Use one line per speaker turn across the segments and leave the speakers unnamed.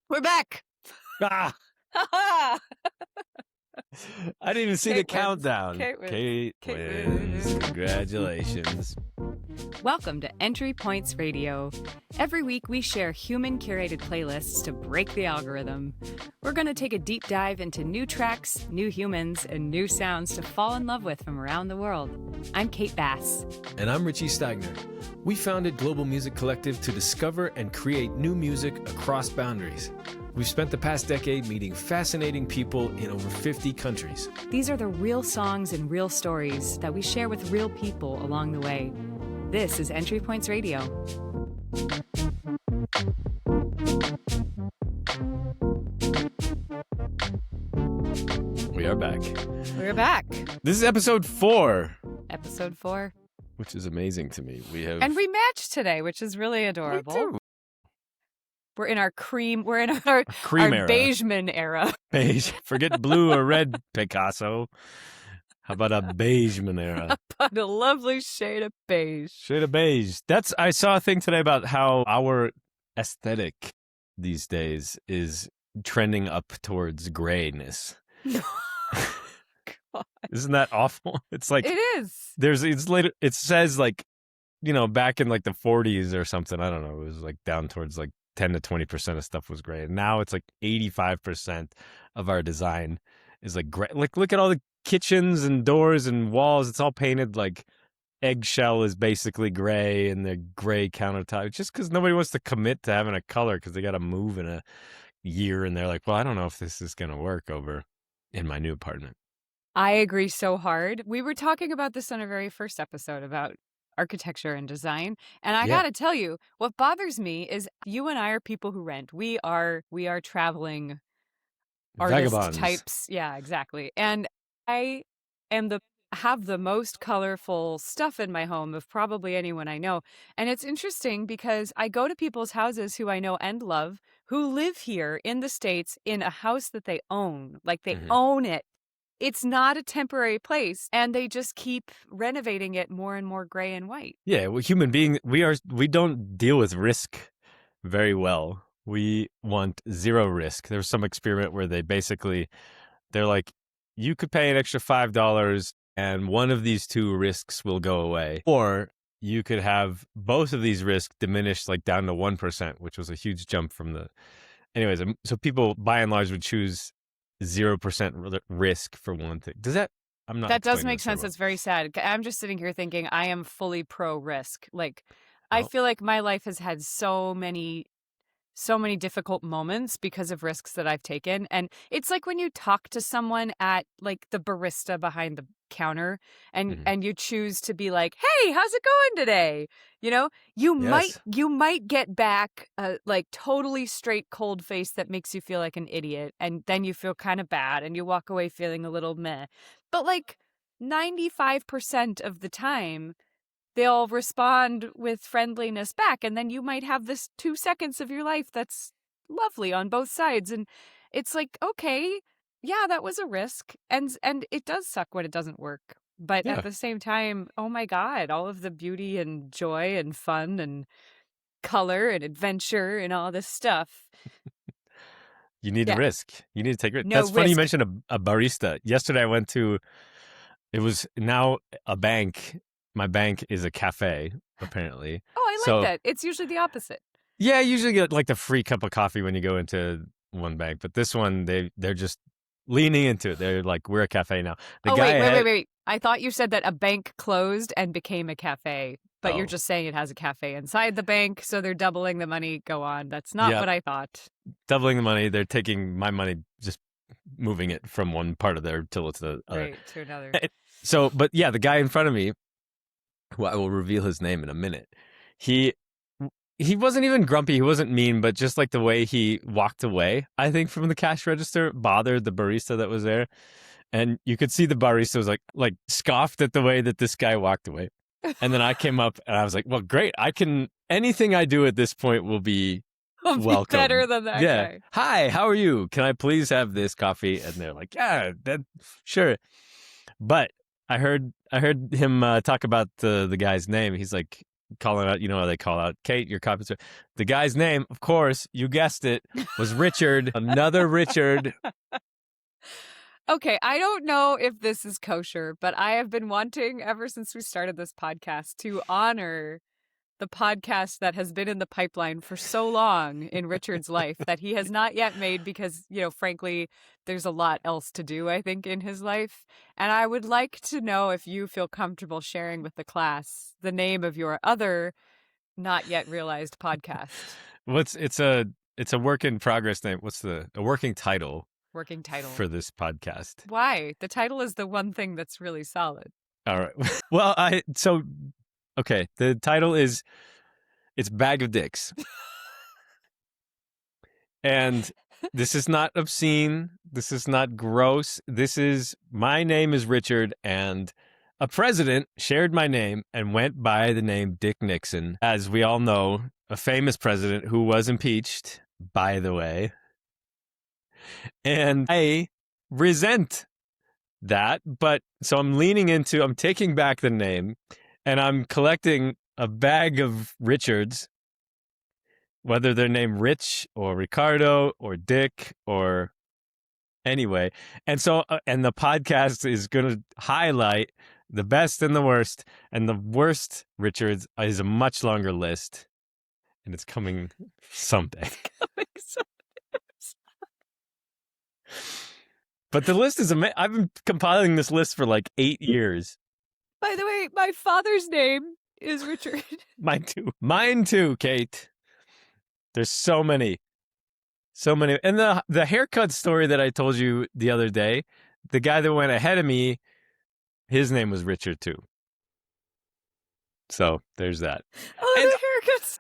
We're back.
Ah,
Ha
I didn't even see the countdown.
Kate
Kate wins. Congratulations.
Welcome to Entry Points Radio. Every week we share human-curated playlists to break the algorithm. We're going to take a deep dive into new tracks, new humans, and new sounds to fall in love with from around the world. I'm Kate Bass.
And I'm Richie Steighner. We founded Global Music Collective to discover and create new music across boundaries. We've spent the past decade meeting fascinating people in over 50 countries.
These are the real songs and real stories that we share with real people along the way. This is Entry Points Radio.
We are back.
We're back.
This is episode 4.
Episode 4.
Which is amazing to me.
And we matched today, which is really adorable.
Me too.
We're in our
cream
our
era.
Beigeman era.
Beige. Forget blue or red, Picasso. How about a Beigeman era?
How about a lovely shade of beige?
Shade of beige. I saw a thing today about how our aesthetic these days is trending up towards grayness.
God.
Isn't that awful? It's like
it is.
It says like, back in like the 40s or something. I don't know. It was like down towards like 10 to 20% of stuff was gray. And now it's like 85% of our design is like gray. Like, look at all the kitchens and doors and walls. It's all painted like eggshell is basically gray and the gray countertop. Just because nobody wants to commit to having a color because they got to move in a year. And they're like, well, I don't know if this is going to work over in my new apartment.
I agree so hard. We were talking about this on our very first episode about architecture and design. And I got to tell you, what bothers me is you and I are people who rent. We are traveling artist
Vagabonds.
Types. Yeah, exactly. And I have the most colorful stuff in my home of probably anyone I know. And it's interesting because I go to people's houses who I know and love who live here in the States in a house that they own. Like they own it. It's not a temporary place, and they just keep renovating it more and more gray and white.
Yeah, well, human beings, we don't deal with risk very well. We want zero risk. There was some experiment where they're like, you could pay an extra $5 and one of these two risks will go away. Or you could have both of these risks diminished like down to 1%, which was a huge jump from the... Anyways, so people by and large would choose 0% risk for one thing.
That does make sense. It's very sad. I'm just sitting here thinking I am fully pro risk. Like, I feel like my life has had so many difficult moments because of risks that I've taken. And it's like when you talk to someone at like the barista behind the counter and you choose to be like, hey, how's it going today? You might get back a like totally straight cold face that makes you feel like an idiot. And then you feel kind of bad and you walk away feeling a little meh. But like 95% of the time, they'll respond with friendliness back. And then you might have this 2 seconds of your life that's lovely on both sides. And it's like, okay, yeah, that was a risk. And it does suck when it doesn't work. But at the same time, oh my God, all of the beauty and joy and fun and color and adventure and all this stuff.
You need to risk. You need to take risk.
No
That's funny
risk.
you mentioned a barista. Yesterday I went to, it was now a bank. My bank is a cafe, apparently.
Oh, I like that. It's usually the opposite.
Yeah, I usually get like the free cup of coffee when you go into one bank. But this one, they're just leaning into it. They're like, we're a cafe now.
Wait. I thought you said that a bank closed and became a cafe. But you're just saying it has a cafe inside the bank, so they're doubling the money. Go on. That's not what I thought.
Doubling the money. They're taking my money, just moving it from one part of their till to the other.
Right, to another.
So, but yeah, the guy in front of me, who I will reveal his name in a minute, he wasn't even grumpy. He wasn't mean, but just like the way he walked away, I think, from the cash register bothered the barista that was there. And you could see the barista was like scoffed at the way that this guy walked away. And then I came up and I was like, well, great. Anything I do at this point will be welcome.
Better than that guy.
Hi, how are you? Can I please have this coffee? And they're like, yeah, sure. But I heard him talk about the guy's name. He's like, calling out, how they call out Kate, your copy. The guy's name, of course, you guessed it, was Richard. Another Richard.
Okay, I don't know if this is kosher, but I have been wanting ever since we started this podcast to honor the podcast that has been in the pipeline for so long in Richard's life that he has not yet made because, frankly, there's a lot else to do, I think, in his life. And I would like to know if you feel comfortable sharing with the class the name of your other not yet realized podcast.
It's a work in progress name. What's a working title?
Working title
for this podcast.
Why? The title is the one thing that's really solid.
All right. Well, okay. The title is it's Bag of Dicks. And this is not obscene. This is not gross. This is my name is Richard, and a president shared my name and went by the name Dick Nixon. As we all know, a famous president who was impeached, by the way. And I resent that, but so I'm taking back the name, and I'm collecting a bag of Richards, whether they're named Rich or Ricardo or Dick or anyway. And so, and the podcast is going to highlight the best and the worst, and the worst Richards is a much longer list, and it's coming someday. But the list is amazing. I've been compiling this list for like 8 years.
By the way, my father's name is Richard.
Mine too. Mine too, Kate. There's so many. So many. And the haircut story that I told you the other day, the guy that went ahead of me, his name was Richard too. So there's that.
Oh, and the
haircuts.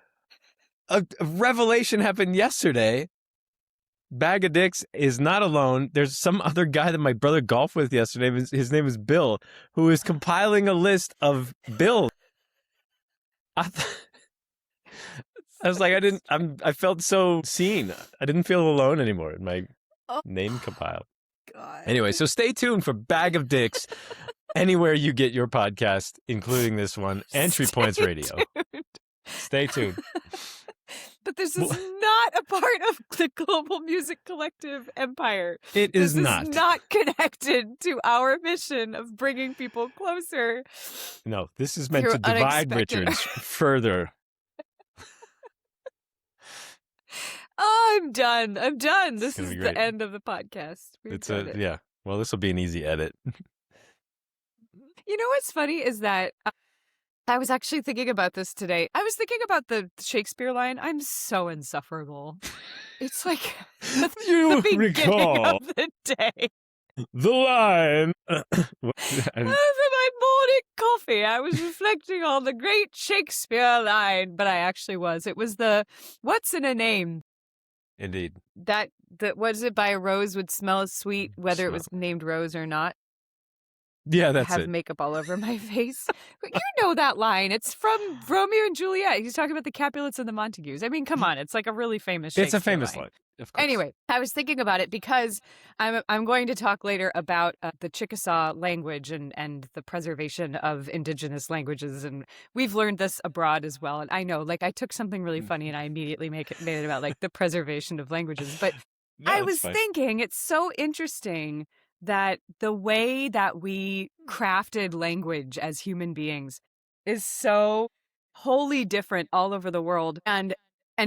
A revelation happened yesterday. Bag of Dicks is not alone. There's some other guy that my brother golfed with yesterday. His name is Bill, who is compiling a list of Bill. I was like, I felt so seen. I didn't feel alone anymore in my name compile.
God.
Anyway, so stay tuned for Bag of Dicks anywhere you get your podcast, including this one, Entry Points Radio. Stay tuned.
But this is not a part of the Global Music Collective empire.
It is not.
This is not connected to our mission of bringing people closer.
No, this is meant to divide Richards further.
Oh, I'm done. This is the end of the podcast.
Yeah. Well, this will be an easy edit.
You know what's funny is that I was actually thinking about this today. I was thinking about the Shakespeare line, I'm so insufferable. It's like the beginning of the day.
The line.
For my morning coffee, I was reflecting on the great Shakespeare line. But I actually was. It was the, what's in a name?
Indeed.
That was it by a rose would smell as sweet, whether it was named Rose or not.
Yeah, that's
have makeup all over my face. You know that line. It's from Romeo and Juliet. He's talking about the Capulets and the Montagues. I mean, come on. It's like a really famous Shakespeare
It's a famous line. Of course.
Anyway, I was thinking about it because I'm going to talk later about the Chickasaw language and the preservation of indigenous languages. And we've learned this abroad as well. And I know, like, I took something really funny and I immediately made it about, like, the preservation of languages. But
no,
I was thinking it's so interesting that the way that we crafted language as human beings is so wholly different all over the world and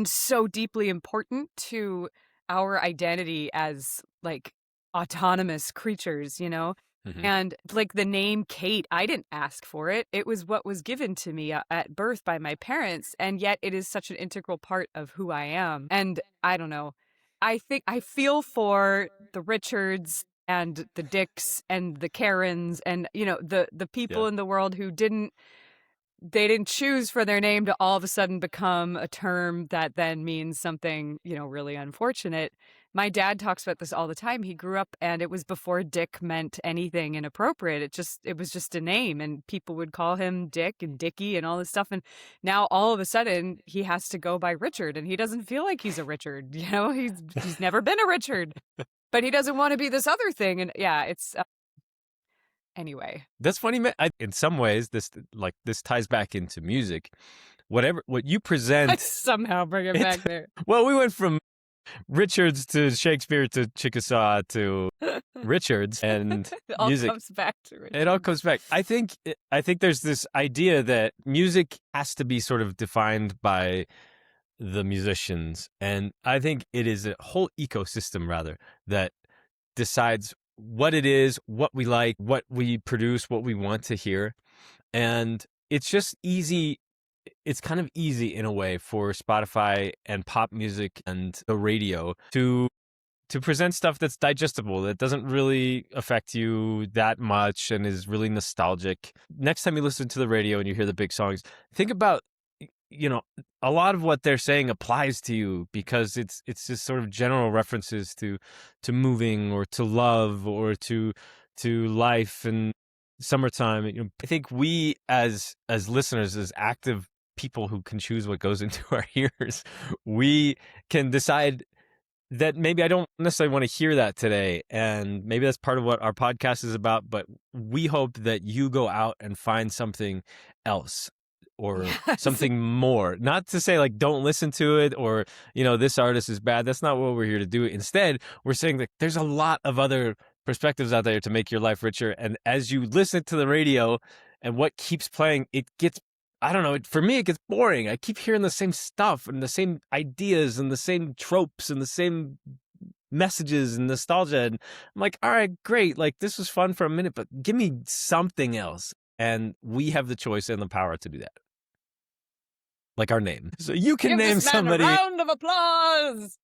so deeply important to our identity as, like, autonomous creatures, you know? Mm-hmm. And, like, the name Kate, I didn't ask for it. It was what was given to me at birth by my parents, and yet it is such an integral part of who I am. And I don't know. I feel for the Richards and the Dicks and the Karens and, you know, the people in the world who didn't choose for their name to all of a sudden become a term that then means something, you know, really unfortunate. My dad talks about this all the time. He grew up and it was before Dick meant anything inappropriate. It was just a name and people would call him Dick and Dickie and all this stuff. And now all of a sudden he has to go by Richard and he doesn't feel like he's a Richard. You know, he's never been a Richard. But he doesn't want to be this other thing. And yeah, it's anyway.
That's funny. In some ways, this ties back into music. what you
I
present.
somehow bring it back there.
Well, we went from Richards to Shakespeare to Chickasaw to Richards and
It all
music.
comes back to Richard.
It all comes back. I think there's this idea that music has to be sort of defined by the musicians, and I think it is a whole ecosystem rather that decides what it is, what we like, what we produce, what we want to hear. And it's just easy. It's kind of easy in a way for Spotify and pop music and the radio to present stuff that's digestible, that doesn't really affect you that much and is really nostalgic. Next time you listen to the radio and you hear the big songs, think about, a lot of what they're saying applies to you because it's just sort of general references to moving or to love or to life and summertime. I think we as listeners, as active people who can choose what goes into our ears, we can decide that maybe I don't necessarily want to hear that today. And maybe that's part of what our podcast is about. But we hope that you go out and find something else or something more. Not to say like don't listen to it or, this artist is bad. That's not what we're here to do. Instead, we're saying that there's a lot of other perspectives out there to make your life richer. And as you listen to the radio and what keeps playing, it gets, I don't know, for me, it gets boring. I keep hearing the same stuff and the same ideas and the same tropes and the same messages and nostalgia. And I'm like, all right, great. Like, this was fun for a minute, but give me something else. And we have the choice and the power to do that. Like our name. So you can name somebody.
A round of applause.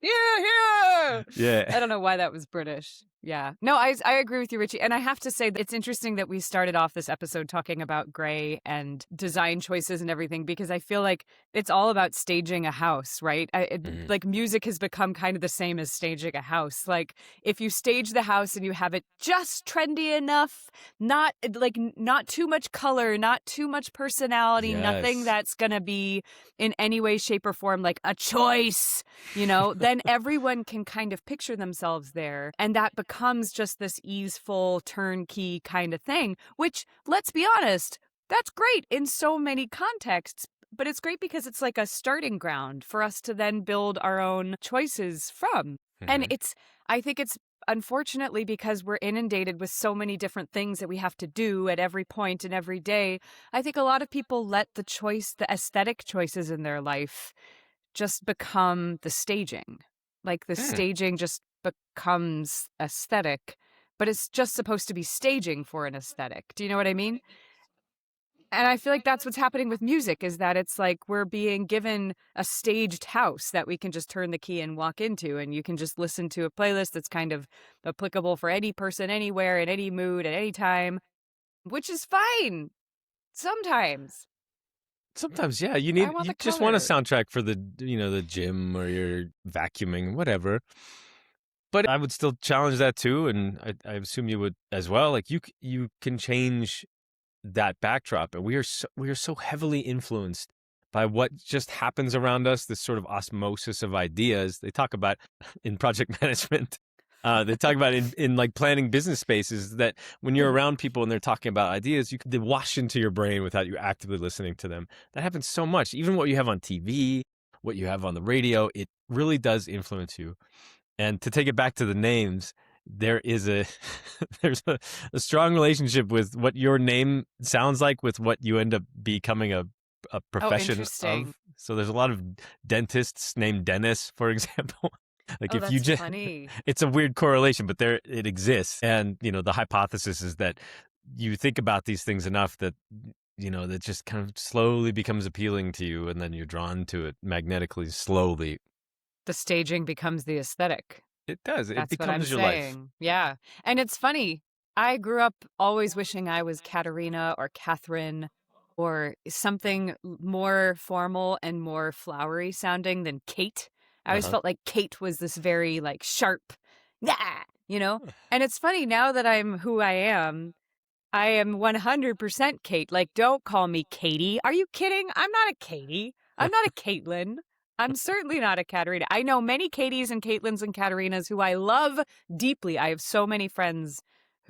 Yeah.
Yeah.
I don't know why that was British. Yeah. No, I agree with you, Richie. And I have to say that it's interesting that we started off this episode talking about gray and design choices and everything, because I feel like it's all about staging a house, right? Like music has become kind of the same as staging a house. Like if you stage the house and you have it just trendy enough, not too much color, not too much personality, nothing that's going to be in any way, shape, or form like a choice, then everyone can kind of picture themselves there. And that becomes just this easeful, turnkey kind of thing, which, let's be honest, that's great in so many contexts. But it's great because it's like a starting ground for us to then build our own choices from. And I think it's unfortunately because we're inundated with so many different things that we have to do at every point and every day. I think a lot of people let the aesthetic choices in their life just become the staging. Like the staging just becomes aesthetic, but it's just supposed to be staging for an aesthetic. Do you know what I mean? And I feel like that's what's happening with music, is that it's like we're being given a staged house that we can just turn the key and walk into, and you can just listen to a playlist that's kind of applicable for any person, anywhere, in any mood, at any time, which is fine sometimes.
Sometimes, yeah, you just want a soundtrack for the gym or your vacuuming, whatever. But I would still challenge that too, and I assume you would as well. Like you can change that backdrop, and we are so heavily influenced by what just happens around us. This sort of osmosis of ideas they talk about in project management. They talk about in like planning business spaces, that when you're around people and they're talking about ideas, they wash into your brain without you actively listening to them. That happens so much. Even what you have on TV, what you have on the radio, it really does influence you. And to take it back to the names, there is there's a strong relationship with what your name sounds like with what you end up becoming a profession of. So there's a lot of dentists named Dennis, for example. Like if you just,
funny.
It's a weird correlation, but it exists. And, the hypothesis is that you think about these things enough that, that just kind of slowly becomes appealing to you. And then you're drawn to it magnetically, slowly.
The staging becomes the aesthetic.
It does. It
That's
becomes
what I'm
your
saying.
life.
Yeah. And it's funny. I grew up always wishing I was Katerina or Catherine or something more formal and more flowery sounding than Kate. I always felt like Kate was this very like sharp, and it's funny now that I'm who I am 100% Kate. Like, don't call me Katie. Are you kidding? I'm not a Katie. I'm not a Caitlin. I'm certainly not a Katerina. I know many Katies and Caitlins and Katerinas who I love deeply. I have so many friends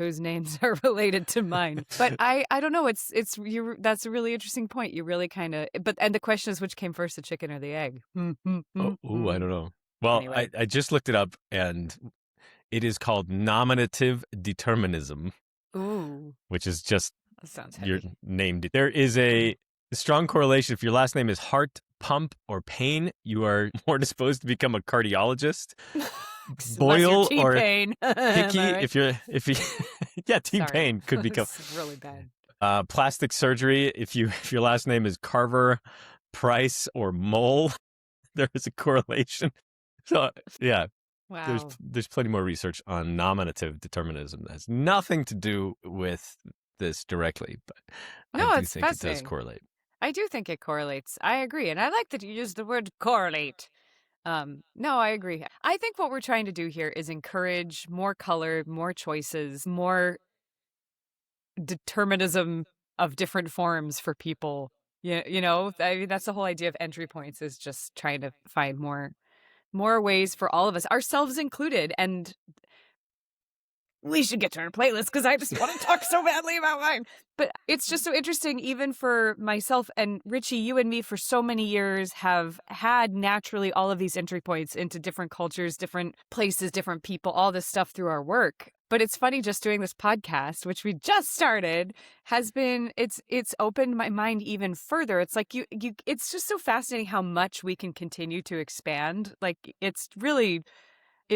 whose names are related to mine. But I don't know. That's a really interesting point. You really kind of, and the question is, which came first, the chicken or the egg?
I don't know. Well,
Anyway.
I just looked it up, and it is called nominative determinism.
Ooh.
Which is just
that sounds
your
heavy.
name. There is a strong correlation. If your last name is Heart, Pump, or Pain, you are more disposed to become a cardiologist. Boil or
T-Pain.
Hickey,
Right?
if you yeah, T-Pain could become
really bad.
plastic surgery. If your last name is Carver, Price, or Mole, there is a correlation. So yeah.
Wow.
There's plenty more research on nominative determinism that has nothing to do with this directly, but
No,
I do
it's
think it does
fascinating.
correlate.
I do think it correlates. I agree. And I like that you use the word correlate. No, I agree. I think what we're trying to do here is encourage more color, more choices, more determinism of different forms for people. You know, I mean, that's the whole idea of entry points, is just trying to find more ways for all of us, ourselves included. And we should get to our playlist because I just want to talk so badly about mine. But it's just so interesting, even for myself and Richie, you and me for so many years have had naturally all of these entry points into different cultures, different places, different people, all this stuff through our work. But it's funny, just doing this podcast, which we just started, has been, it's opened my mind even further. It's like it's just so fascinating how much we can continue to expand. Like it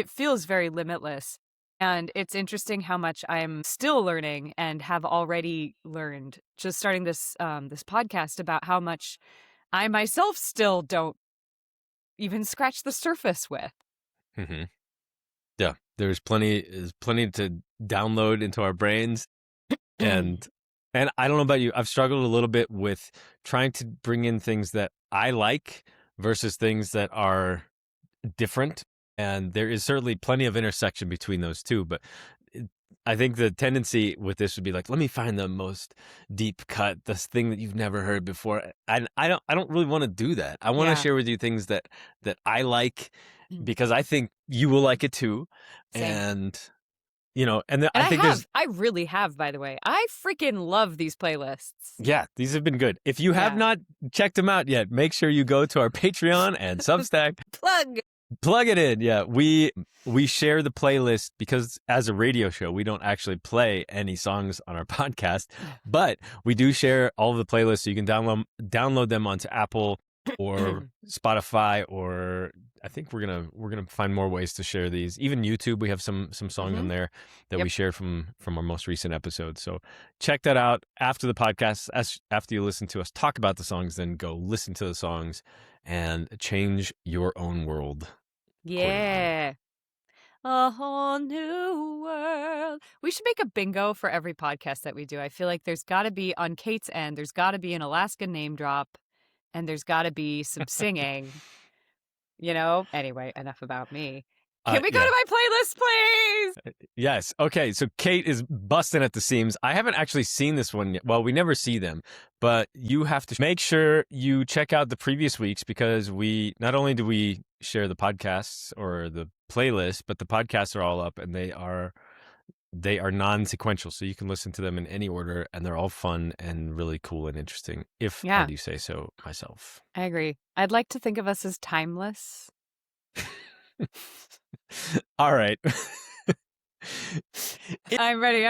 feels very limitless. And it's interesting how much I'm still learning and have already learned just starting this this podcast, about how much I myself still don't even scratch the surface with.
Mm-hmm. Yeah, there's plenty to download into our brains, and I don't know about you, I've struggled a little bit with trying to bring in things that I like versus things that are different. And there is certainly plenty of intersection between those two. But I think the tendency with this would be like, let me find the most deep cut, this thing that you've never heard before. And I don't really want to do that. I want to share with you things that I like, because I think you will like it too.
Same.
And and
I
think
I really have, by the way. I freaking love these playlists.
Yeah, these have been good. If you have not checked them out yet, make sure you go to our Patreon and Substack. Plug it in. Yeah, we share the playlist because as a radio show, we don't actually play any songs on our podcast, but we do share all of the playlists, so you can download them onto Apple or Spotify, or I think we're gonna find more ways to share these. Even YouTube, we have some songs in there that we share from our most recent episode. So check that out after the podcast. After you listen to us talk about the songs, then go listen to the songs and change your own world.
Yeah. A whole new world. We should make a bingo for every podcast that we do. I feel like there's got to be, on Kate's end, there's got to be an Alaska name drop, and there's got to be some singing. Anyway, enough about me. Can we go to my playlist, please?
Yes. Okay. So Kate is busting at the seams. I haven't actually seen this one yet. Well, we never see them, but you have to make sure you check out the previous weeks, because we not only do we share the podcasts or the playlist, but the podcasts are all up, and they are non-sequential, so you can listen to them in any order, and they're all fun and really cool and interesting, if I do say so myself.
I agree. I'd like to think of us as timeless.
All right.
I'm ready.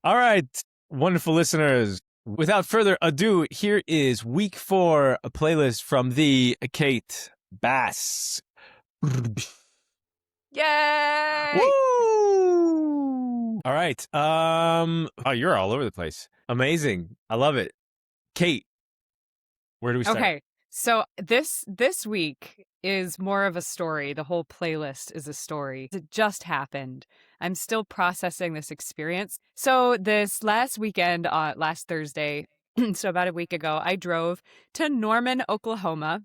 All right, wonderful listeners. Without further ado, here is week 4, a playlist from the Kate Bass.
Yay!
Woo! All right. Oh, you're all over the place. Amazing. I love it. Kate, where do we start?
Okay. So this week is more of a story. The whole playlist is a story. It just happened. I'm still processing this experience. So this last weekend, last Thursday, so about a week ago, I drove to Norman, Oklahoma,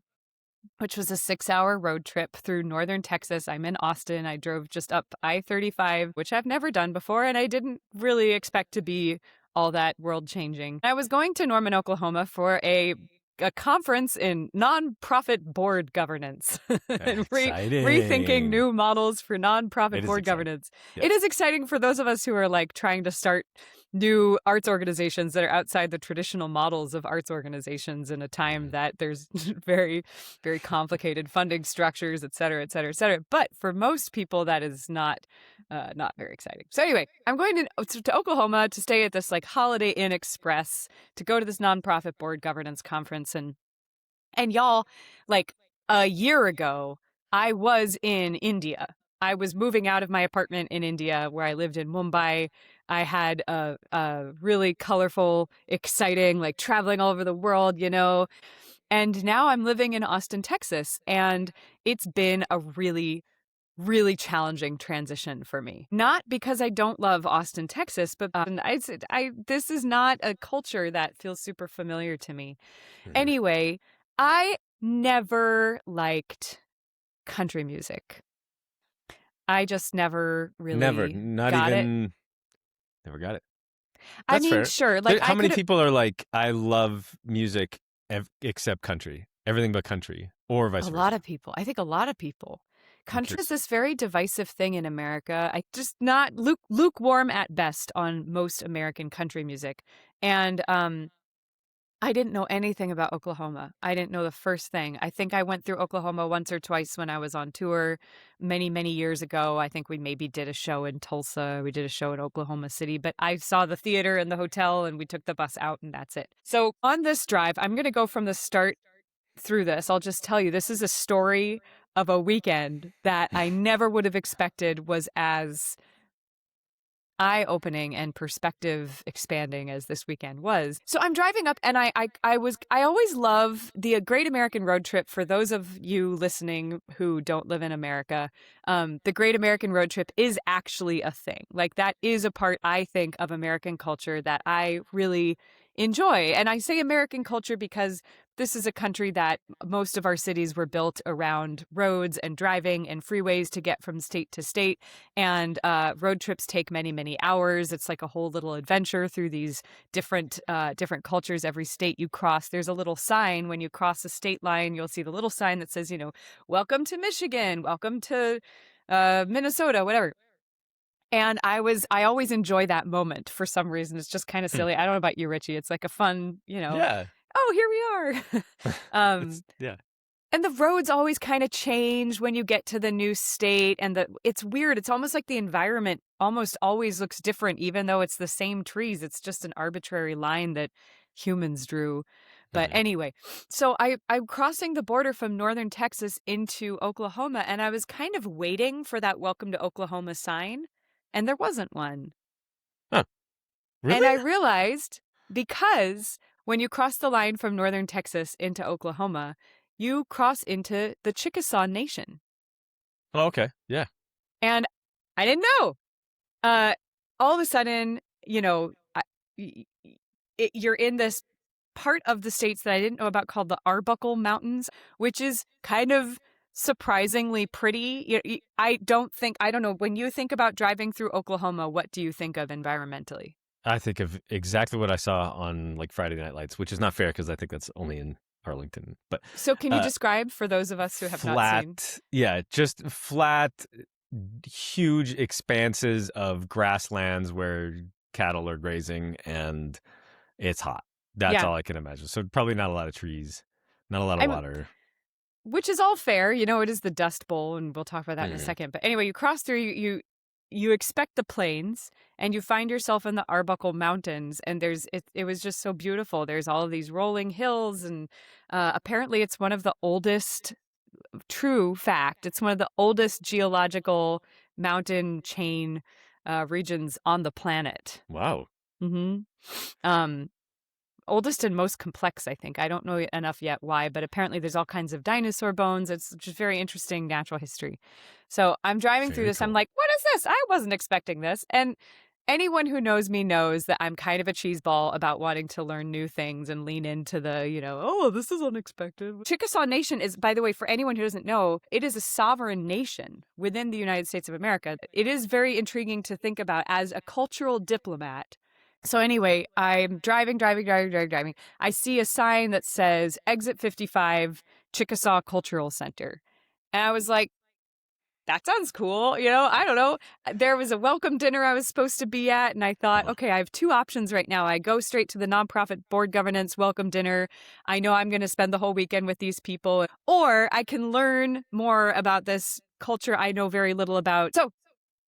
which was a 6-hour road trip through northern Texas. I'm in Austin. I drove just up I-35, which I've never done before, and I didn't really expect to be all that world-changing. I was going to Norman, Oklahoma for a a conference in nonprofit board governance and rethinking new models for nonprofit board governance. Yes. It is exciting for those of us who are like trying to start new arts organizations that are outside the traditional models of arts organizations in a time that there's very, very complicated funding structures, et cetera, et cetera, et cetera. But for most people, that is not very exciting. So anyway, I'm going to Oklahoma to stay at this like Holiday Inn Express to go to this nonprofit board governance conference. And y'all, like a year ago, I was in India. I was moving out of my apartment in India where I lived in Mumbai. I had a really colorful, exciting, like traveling all over the world, you know. And now I'm living in Austin, Texas. And it's been a really, really challenging transition for me. Not because I don't love Austin, Texas, but this is not a culture that feels super familiar to me. Anyway, I never liked country music. I just never really
never got it. That's fair.
Sure. Like,
how many people are like, I love music except country, everything but country, or vice versa?
A lot of people. I think a lot of people. Country is this very divisive thing in America. I just not lukewarm at best on most American country music. And I didn't know anything about Oklahoma. I didn't know the first thing. I think I went through Oklahoma once or twice when I was on tour many, many years ago. I think we maybe did a show in Tulsa. We did a show in Oklahoma City, but I saw the theater and the hotel and we took the bus out and that's it. So on this drive, I'm going to go from the start through this. I'll just tell you, this is a story of a weekend that I never would have expected was as eye-opening and perspective expanding as this weekend was. So I'm driving up and I always love the Great American Road Trip. For those of you listening who don't live in America, the Great American Road Trip is actually a thing. Like that is a part, I think, of American culture that I really enjoy. And I say American culture because this is a country that most of our cities were built around roads and driving and freeways to get from state to state. And road trips take many, many hours. It's like a whole little adventure through these different cultures. Every state you cross, there's a little sign. When you cross a state line, you'll see the little sign that says, you know, welcome to Michigan, welcome to Minnesota, whatever. And I always enjoy that moment for some reason. It's just kind of silly. I don't know about you, Richie. It's like a fun, you know.
Yeah.
Oh, here we are.
Yeah.
And the roads always kind of change when you get to the new state. And it's weird. It's almost like the environment almost always looks different, even though it's the same trees. It's just an arbitrary line that humans drew. But anyway, so I'm crossing the border from northern Texas into Oklahoma, and I was kind of waiting for that Welcome to Oklahoma sign, and there wasn't one.
Huh. Really?
And I realized because when you cross the line from northern Texas into Oklahoma, you cross into the Chickasaw Nation.
Oh, okay. Yeah.
And I didn't know. All of a sudden, you know, you're in this part of the states that I didn't know about called the Arbuckle Mountains, which is kind of surprisingly pretty. I don't know. When you think about driving through Oklahoma, what do you think of environmentally?
I think of exactly what I saw on like Friday Night Lights, which is not fair because I think that's only in Arlington. But
so can you describe for those of us who have not seen?
Yeah, just flat, huge expanses of grasslands where cattle are grazing, and it's hot. That's all I can imagine. So probably not a lot of trees, not a lot of water.
Which is all fair. You know, it is the Dust Bowl, and we'll talk about that in a second. But anyway, you cross through, you expect the plains, and you find yourself in the Arbuckle Mountains, and it was just so beautiful. There's all of these rolling hills, and apparently it's one of the oldest, true fact, it's one of the oldest geological mountain chain regions on the planet.
Wow.
Mm-hmm. Oldest and most complex, I think. I don't know enough yet why, but apparently there's all kinds of dinosaur bones. It's just very interesting natural history. So I'm driving through this. Cool. I'm like, what is this? I wasn't expecting this. And anyone who knows me knows that I'm kind of a cheeseball about wanting to learn new things and lean into the, oh, this is unexpected. Chickasaw Nation is, by the way, for anyone who doesn't know, it is a sovereign nation within the United States of America. It is very intriguing to think about as a cultural diplomat. So anyway, I'm driving. I see a sign that says exit 55, Chickasaw Cultural Center. And I was like, that sounds cool. I don't know. There was a welcome dinner I was supposed to be at, and I thought, okay, I have two options right now. I go straight to the nonprofit board governance welcome dinner. I know I'm going to spend the whole weekend with these people, or I can learn more about this culture I know very little about. So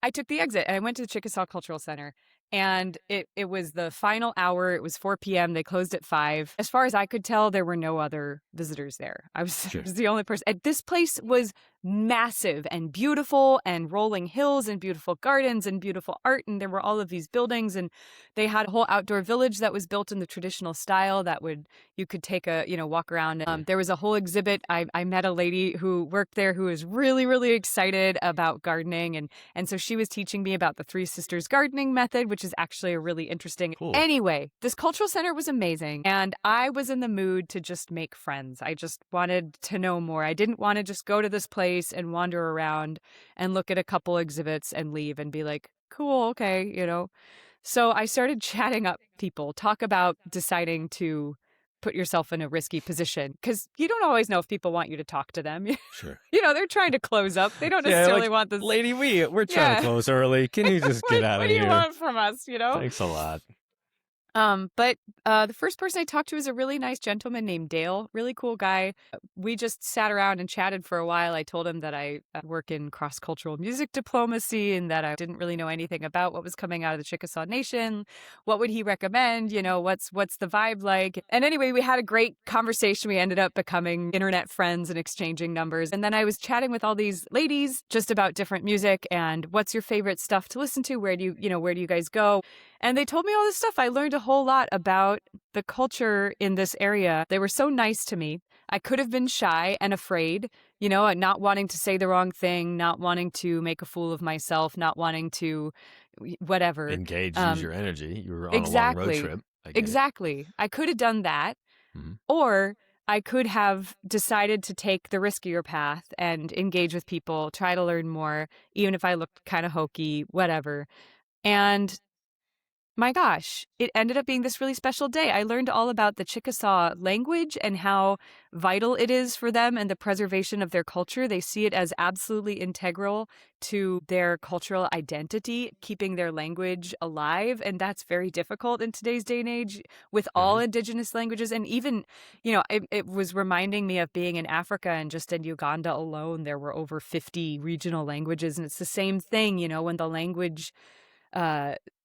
I took the exit and I went to the Chickasaw Cultural Center. And it was the final hour. It was 4 p.m. They closed at 5. As far as I could tell, there were no other visitors there. I was,
Sure.
was the only person. And this place was massive and beautiful, and rolling hills and beautiful gardens and beautiful art. And there were all of these buildings, and they had a whole outdoor village that was built in the traditional style that you could take walk around. There was a whole exhibit. I met a lady who worked there who was really, really excited about gardening. And so she was teaching me about the Three Sisters gardening method, which is actually a really interesting.
Cool.
Anyway, this cultural center was amazing. And I was in the mood to just make friends. I just wanted to know more. I didn't want to just go to this place and wander around and look at a couple exhibits and leave and be like, cool, okay. So I started chatting up people, talk about deciding to put yourself in a risky position, because you don't always know if people want you to talk to them.
Sure.
They're trying to close up. They don't necessarily want this.
Lady, we're trying to close early. Can you just get out of here?
What do you want from us,
Thanks a lot.
But the first person I talked to was a really nice gentleman named Dale, really cool guy. We just sat around and chatted for a while. I told him that I work in cross-cultural music diplomacy and that I didn't really know anything about what was coming out of the Chickasaw Nation. What would he recommend? What's the vibe like? And anyway, we had a great conversation. We ended up becoming internet friends and exchanging numbers. And then I was chatting with all these ladies just about different music and what's your favorite stuff to listen to? Where do you guys go? And they told me all this stuff. I learned a whole lot about the culture in this area. They were so nice to me. I could have been shy and afraid, not wanting to say the wrong thing, not wanting to make a fool of myself, not wanting to whatever.
Engage, use your energy. You were on a long road trip.
Exactly. I could have done that. Mm-hmm. Or I could have decided to take the riskier path and engage with people, try to learn more, even if I looked kind of hokey, whatever. And my gosh, it ended up being this really special day. I learned all about the Chickasaw language and how vital it is for them and the preservation of their culture. They see it as absolutely integral to their cultural identity, keeping their language alive. And that's very difficult in today's day and age with all indigenous languages. And even, it was reminding me of being in Africa, and just in Uganda alone, there were over 50 regional languages. And it's the same thing, when the language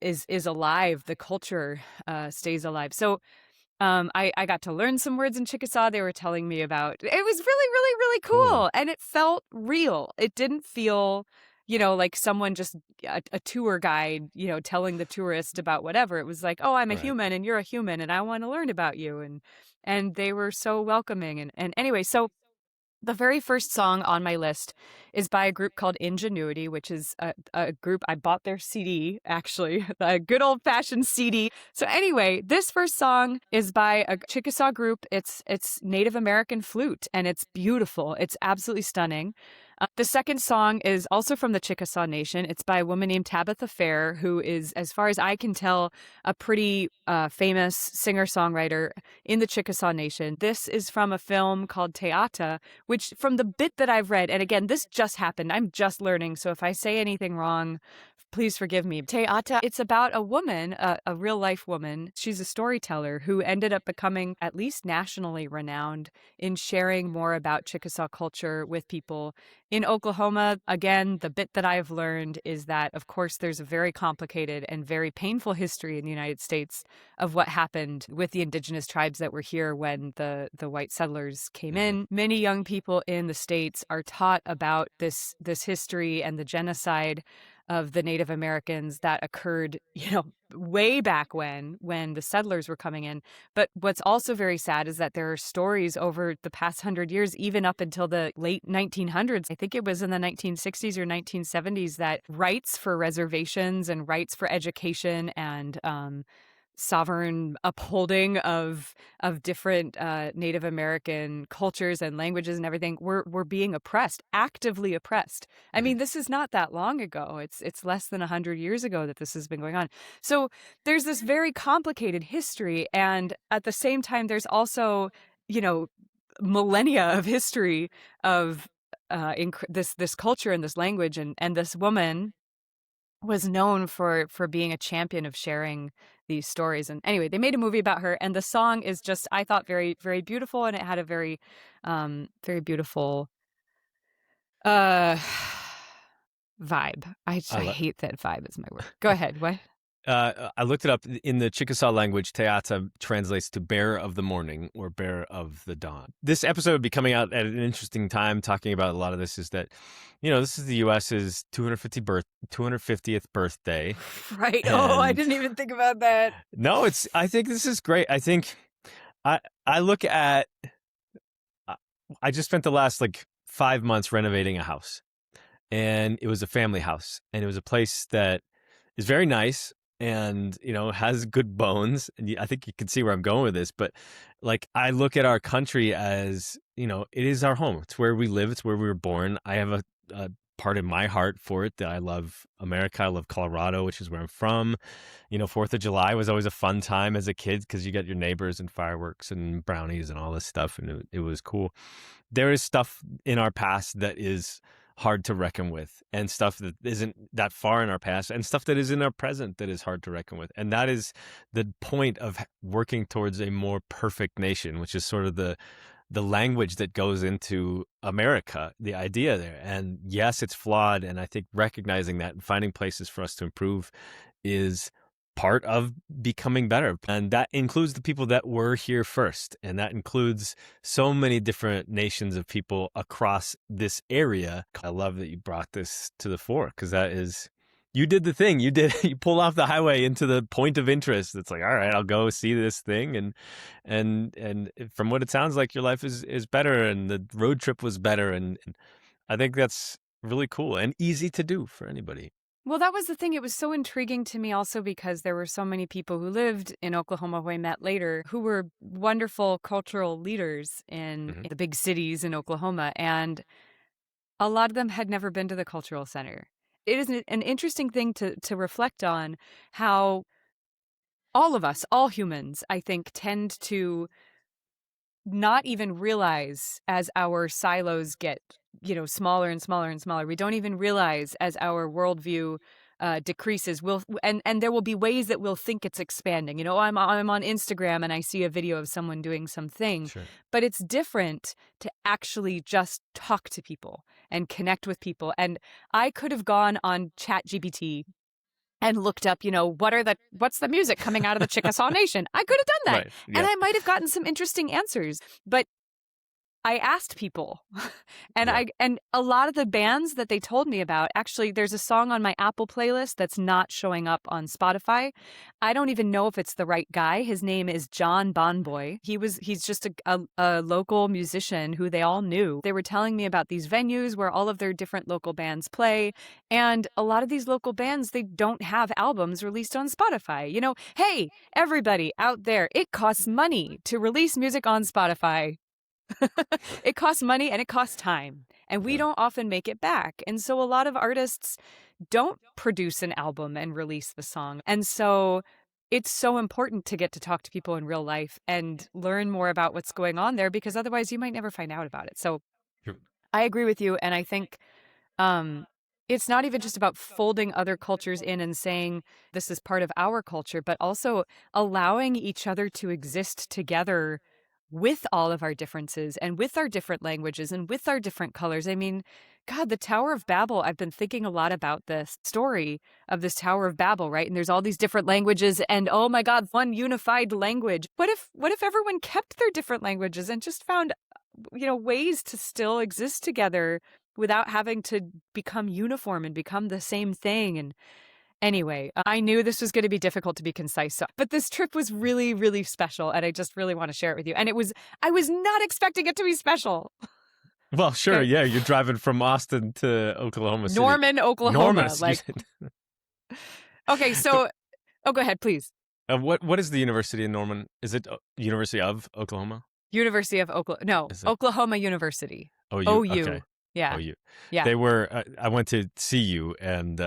is alive, the culture stays alive. So I got to learn some words in Chickasaw. They were telling me about. It was really, really, really cool, and it felt real. It didn't feel, like someone just a tour guide, telling the tourist about whatever. It was like, oh, I'm a human, and you're a human, and I want to learn about you, and they were so welcoming. And anyway, so. The very first song on my list is by a group called Ingenuity, which is a group. I bought their CD, actually, a good old-fashioned CD. So anyway, this first song is by a Chickasaw group. It's Native American flute, and it's beautiful. It's absolutely stunning. The second song is also from the Chickasaw Nation. It's by a woman named Tabitha Fair, who is, as far as I can tell, a pretty famous singer-songwriter in the Chickasaw Nation. This is from a film called Teata, which from the bit that I've read, and again, this just happened. I'm just learning, so if I say anything wrong, please forgive me. Teata, it's about a woman, a real-life woman. She's a storyteller who ended up becoming at least nationally renowned in sharing more about Chickasaw culture with people. In Oklahoma, again, the bit that I've learned is that, of course, there's a very complicated and very painful history in the United States of what happened with the indigenous tribes that were here when the white settlers came in. Many young people in the States are taught about this history and the genocide of the Native Americans that occurred, way back when the settlers were coming in. But what's also very sad is that there are stories over the past 100 years, even up until the late 1900s. I think it was in the 1960s or 1970s that rights for reservations and rights for education and sovereign upholding of different Native American cultures and languages and everything, we're being oppressed, actively oppressed. I mean, this is not that long ago. It's less than 100 years ago that this has been going on. So there's this very complicated history, and at the same time, there's also, you know, millennia of history of this culture and this language, and this woman was known for being a champion of sharing these stories. And anyway, they made a movie about her, and the song is just, I thought, very, very beautiful, and it had a very very beautiful uh vibe. I hate that vibe is my word. Go ahead. What?
I looked it up. In the Chickasaw language, Teata translates to bearer of the morning or bearer of the dawn. This episode would be coming out at an interesting time, talking about a lot of this, is that, this is the U.S.'s 250th birthday.
Right. Oh, I didn't even think about that.
No, I think this is great. I think I look at, I just spent the last 5 months renovating a house, and it was a family house, and it was a place that is very nice and, has good bones. And I think you can see where I'm going with this, but I look at our country as, it is our home. It's where we live. It's where we were born. I have a part in my heart for it that I love America. I love Colorado, which is where I'm from. 4th of July was always a fun time as a kid because you got your neighbors and fireworks and brownies and all this stuff. And it was cool. There is stuff in our past that is hard to reckon with, and stuff that isn't that far in our past, and stuff that is in our present that is hard to reckon with. And that is the point of working towards a more perfect nation, which is sort of the language that goes into America, the idea there. And yes, it's flawed, and I think recognizing that and finding places for us to improve is part of becoming better. And that includes the people that were here first. And that includes so many different nations of people across this area. I love that you brought this to the fore, because that is, you did the thing. You pull off the highway into the point of interest. It's all right, I'll go see this thing. And from what it sounds like, your life is better, and the road trip was better. And I think that's really cool and easy to do for anybody.
Well, that was the thing. It was so intriguing to me also because there were so many people who lived in Oklahoma who I met later who were wonderful cultural leaders in the big cities in Oklahoma. And a lot of them had never been to the cultural center. It is an interesting thing to reflect on how all of us, all humans, I think, tend to not even realize as our silos get smaller and smaller and smaller. We don't even realize as our worldview decreases. And there will be ways that we'll think it's expanding. I'm on Instagram and I see a video of someone doing something,
sure,
but it's different to actually just talk to people and connect with people. And I could have gone on ChatGPT and looked up, what's the music coming out of the Chickasaw Nation? I could have done that.
Right, yeah.
And I might have gotten some interesting answers, but I asked people, and
Yeah.
and a lot of the bands that they told me about, actually, there's a song on my Apple playlist that's not showing up on Spotify. I don't even know if it's the right guy. His name is John Bonboy. He's just a local musician who they all knew. They were telling me about these venues where all of their different local bands play, and a lot of these local bands, they don't have albums released on Spotify. Hey, everybody out there, it costs money to release music on Spotify. It costs money and it costs time, and we don't often make it back. And so a lot of artists don't produce an album and release the song. And so it's so important to get to talk to people in real life and learn more about what's going on there, because otherwise you might never find out about it. So
Sure.
I agree with you. And I think it's not even just about folding other cultures in and saying this is part of our culture, but also allowing each other to exist together with all of our differences and with our different languages and with our different colors. I mean, God, the Tower of Babel, I've been thinking a lot about this story of this Tower of Babel, right? And there's all these different languages and, oh my God, one unified language. What if everyone kept their different languages and just found, ways to still exist together without having to become uniform and become the same thing? And anyway, I knew this was going to be difficult to be concise, but this trip was really, really special, and I just really want to share it with you. And I was not expecting it to be special.
Well, sure, yeah, you're driving from Austin to Oklahoma City.
Norman, Oklahoma.
Norman,
Okay, so, go ahead, please.
What is the university in Norman? Is it University of Oklahoma?
University of Oklahoma. No,
Is it
Oklahoma University.
OU?
OU.
Okay,
Yeah.
OU.
Yeah.
They were. I went to CU, and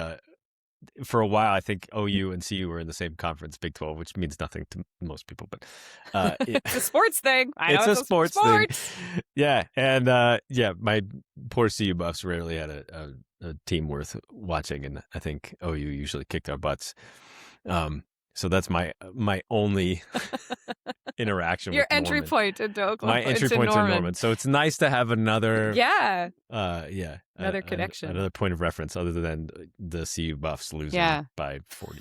for a while, I think OU and CU were in the same conference, Big 12, which means nothing to most people, but
It's a sports thing. I know
it's a
it's
sports thing.
sports.
Yeah, and yeah, my poor CU buffs rarely had a team worth watching, and I think OU usually kicked our butts. So that's my only interaction
Your
with
entry
Norman.
point into Oklahoma.
My entry points are Norman. So it's nice to have another
Yeah.
yeah,
Another connection.
another point of reference other than the CU buffs losing by 40.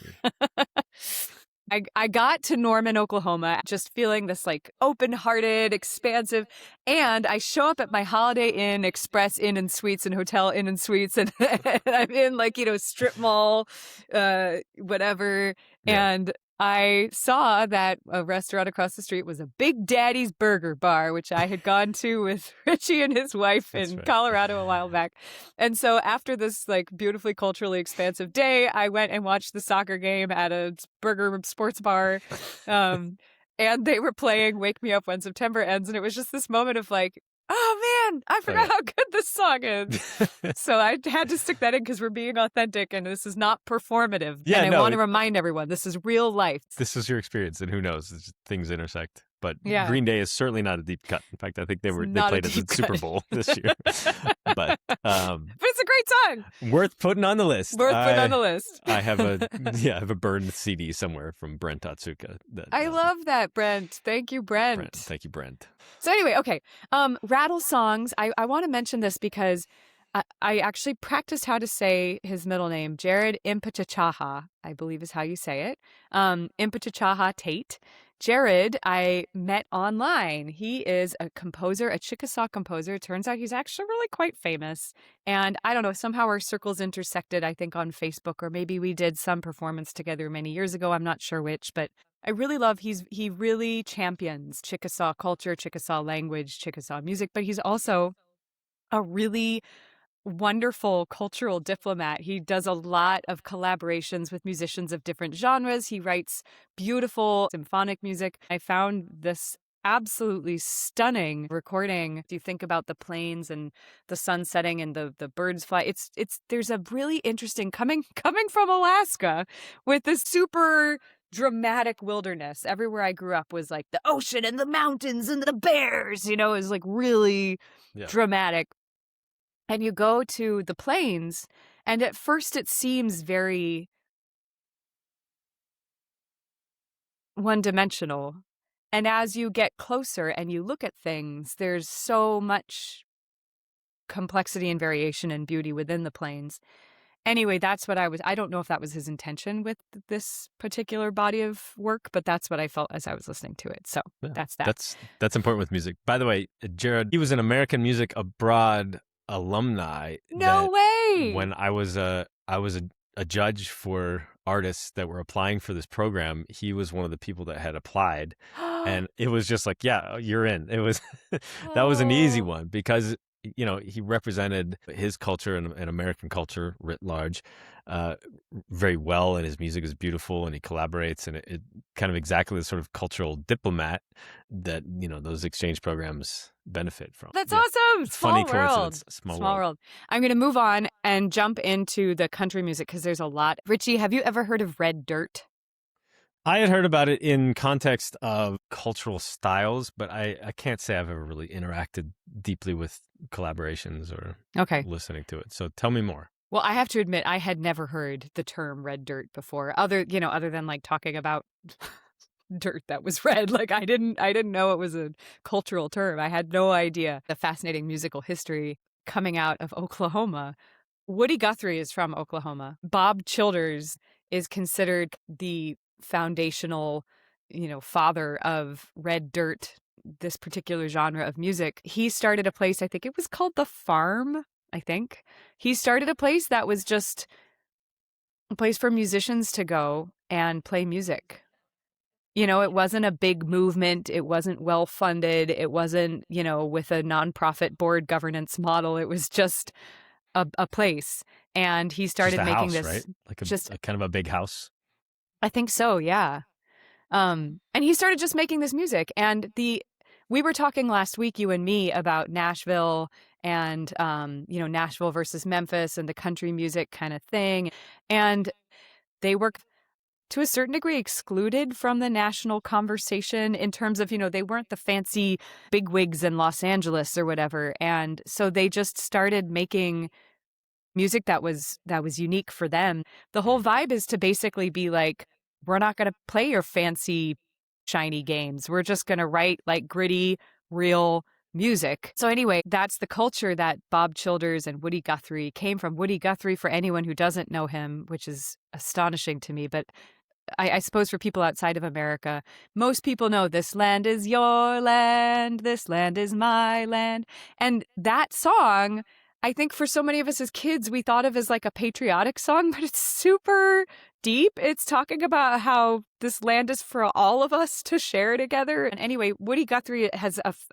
I got to Norman, Oklahoma, just feeling this like open-hearted, expansive, and I show up at my Holiday Inn Express Inn and Suites and Hotel Inn and Suites, and, and I'm in like, strip mall, whatever,
Yeah.
and I saw that a restaurant across the street was a Big Daddy's Burger Bar, which I had gone to with Richie and his wife in Colorado a while back. And so after this like beautifully culturally expansive day, I went and watched the soccer game at a burger sports bar. And they were playing Wake Me Up When September Ends. And it was just this moment of like, oh man, I forgot how good this song is. So I had to stick that in because we're being authentic and this is not performative.
Yeah,
and I want to remind everyone, this is real life.
This is your experience, and who knows, things intersect. But
Yeah.
Green Day is certainly not a deep cut. In fact, I think they played at the Super Bowl this year. But
it's a great song.
Worth putting on the list. I have a burned CD somewhere from Brent Otsuka.
I love that, Brent. Thank you, Brent.
Thank you, Brent.
So anyway, okay. Rattle songs. I want to mention this because I actually practiced how to say his middle name. Jared Impachachaha, I believe is how you say it. Impachachaha Tate. Jared, I met online. He is a composer, a Chickasaw composer. It turns out he's actually really quite famous. And I don't know, somehow our circles intersected, I think, on Facebook, or maybe we did some performance together many years ago. I'm not sure which, but I really love he really champions Chickasaw culture, Chickasaw language, Chickasaw music, but he's also a really wonderful cultural diplomat. He does a lot of collaborations with musicians of different genres. He writes beautiful symphonic music. I found this absolutely stunning recording. If you think about the plains and the sun setting and the birds fly, it's there's a really interesting coming from Alaska with this super dramatic wilderness. Everywhere I grew up was like the ocean and the mountains and the bears, it was like really dramatic. And you go to the plains, and at first it seems very one-dimensional. And as you get closer and you look at things, there's so much complexity and variation and beauty within the plains. Anyway, that's what I don't know if that was his intention with this particular body of work, but that's what I felt as I was listening to it. So that's that.
That's important with music. By the way, Jared, he was an American Music Abroad alumni.
No way.
When I was a judge for artists that were applying for this program, he was one of the people that had applied, and it was just like, yeah, you're in. It was that was an easy one because he represented his culture and American culture writ large very well, and his music is beautiful, and he collaborates, and it kind of exactly the sort of cultural diplomat that those exchange programs benefit from.
That's awesome.
Funny coincidence. Small world.
I'm going to move on and jump into the country music because there's a lot. Richie, have you ever heard of Red Dirt?
I had heard about it in context of cultural styles, but I can't say I've ever really interacted deeply with collaborations or listening to it. So tell me more.
Well, I have to admit, I had never heard the term red dirt before, other than like talking about dirt that was red. Like I didn't know it was a cultural term. I had no idea the fascinating musical history coming out of Oklahoma. Woody Guthrie is from Oklahoma. Bob Childers is considered the foundational, father of red dirt, this particular genre of music. He started a place, I think it was called The Farm. He started a place that was just a place for musicians to go and play music. It wasn't a big movement. It wasn't well funded. It wasn't, with a nonprofit board governance model. It was just a place. And he started making
house,
this,
right? Like a kind of a big house.
I think so, yeah. And he started just making this music. And we were talking last week, you and me, about Nashville and, Nashville versus Memphis and the country music kind of thing. And they were to a certain degree excluded from the national conversation in terms of, they weren't the fancy bigwigs in Los Angeles or whatever. And so they just started making music that was unique for them. The whole vibe is to basically be like, we're not going to play your fancy shiny games. We're just going to write like gritty, real music. So anyway, that's the culture that Bob Childers and Woody Guthrie came from. Woody Guthrie, for anyone who doesn't know him, which is astonishing to me, but I suppose for people outside of America, most people know this land is your land, this land is my land. And that song, I think for so many of us as kids, we thought of as like a patriotic song, but it's super deep. It's talking about how this land is for all of us to share together. And anyway, Woody Guthrie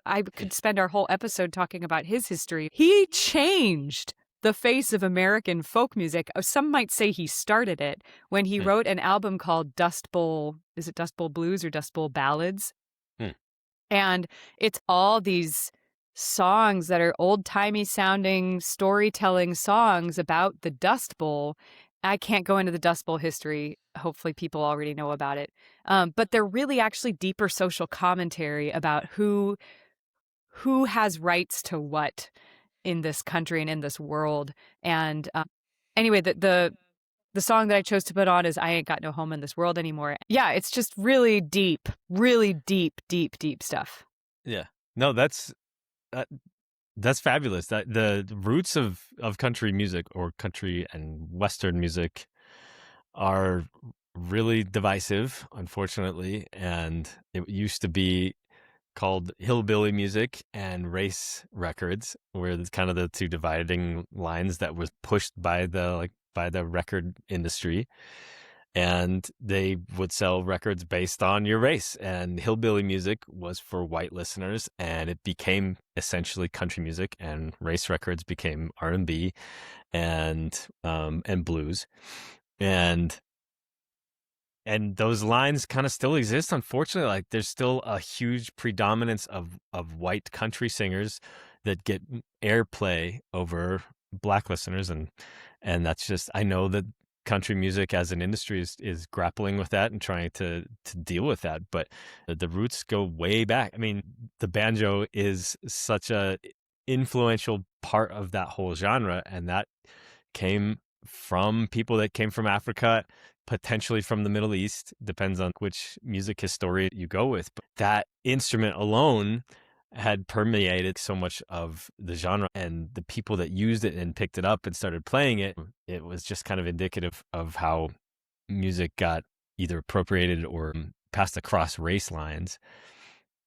I could spend our whole episode talking about his history. He changed the face of American folk music. Some might say he started it when he wrote an album called Dust Bowl. Is it Dust Bowl Blues or Dust Bowl Ballads? And it's all these songs that are old-timey sounding storytelling songs about the Dust Bowl. I can't go into the Dust Bowl history. Hopefully people already know about it. But they're really actually deeper social commentary about who has rights to what in this country and in this world. And anyway, the song that I chose to put on is I Ain't Got No Home in This World Anymore. Yeah, it's just really deep stuff.
Yeah. No, that's fabulous. That the roots of country music, or country and Western music, are really divisive, unfortunately. And it used to be called hillbilly music and race records, where it's kind of the two dividing lines that was pushed by the record industry. And they would sell records based on your race, and hillbilly music was for white listeners, and it became essentially country music, and race records became R&B and blues. And those lines kind of still exist, unfortunately. Like, there's still a huge predominance of white country singers that get airplay over Black listeners, and that's just, I know that country music as an industry is grappling with that and trying to deal with that, but the roots go way back. I mean, the banjo is such a influential part of that whole genre, and that came from people that came from Africa, potentially from the Middle East, depends on which music historian you go with. But that instrument alone had permeated so much of the genre, and the people that used it and picked it up and started playing it, it was just kind of indicative of how music got either appropriated or passed across race lines.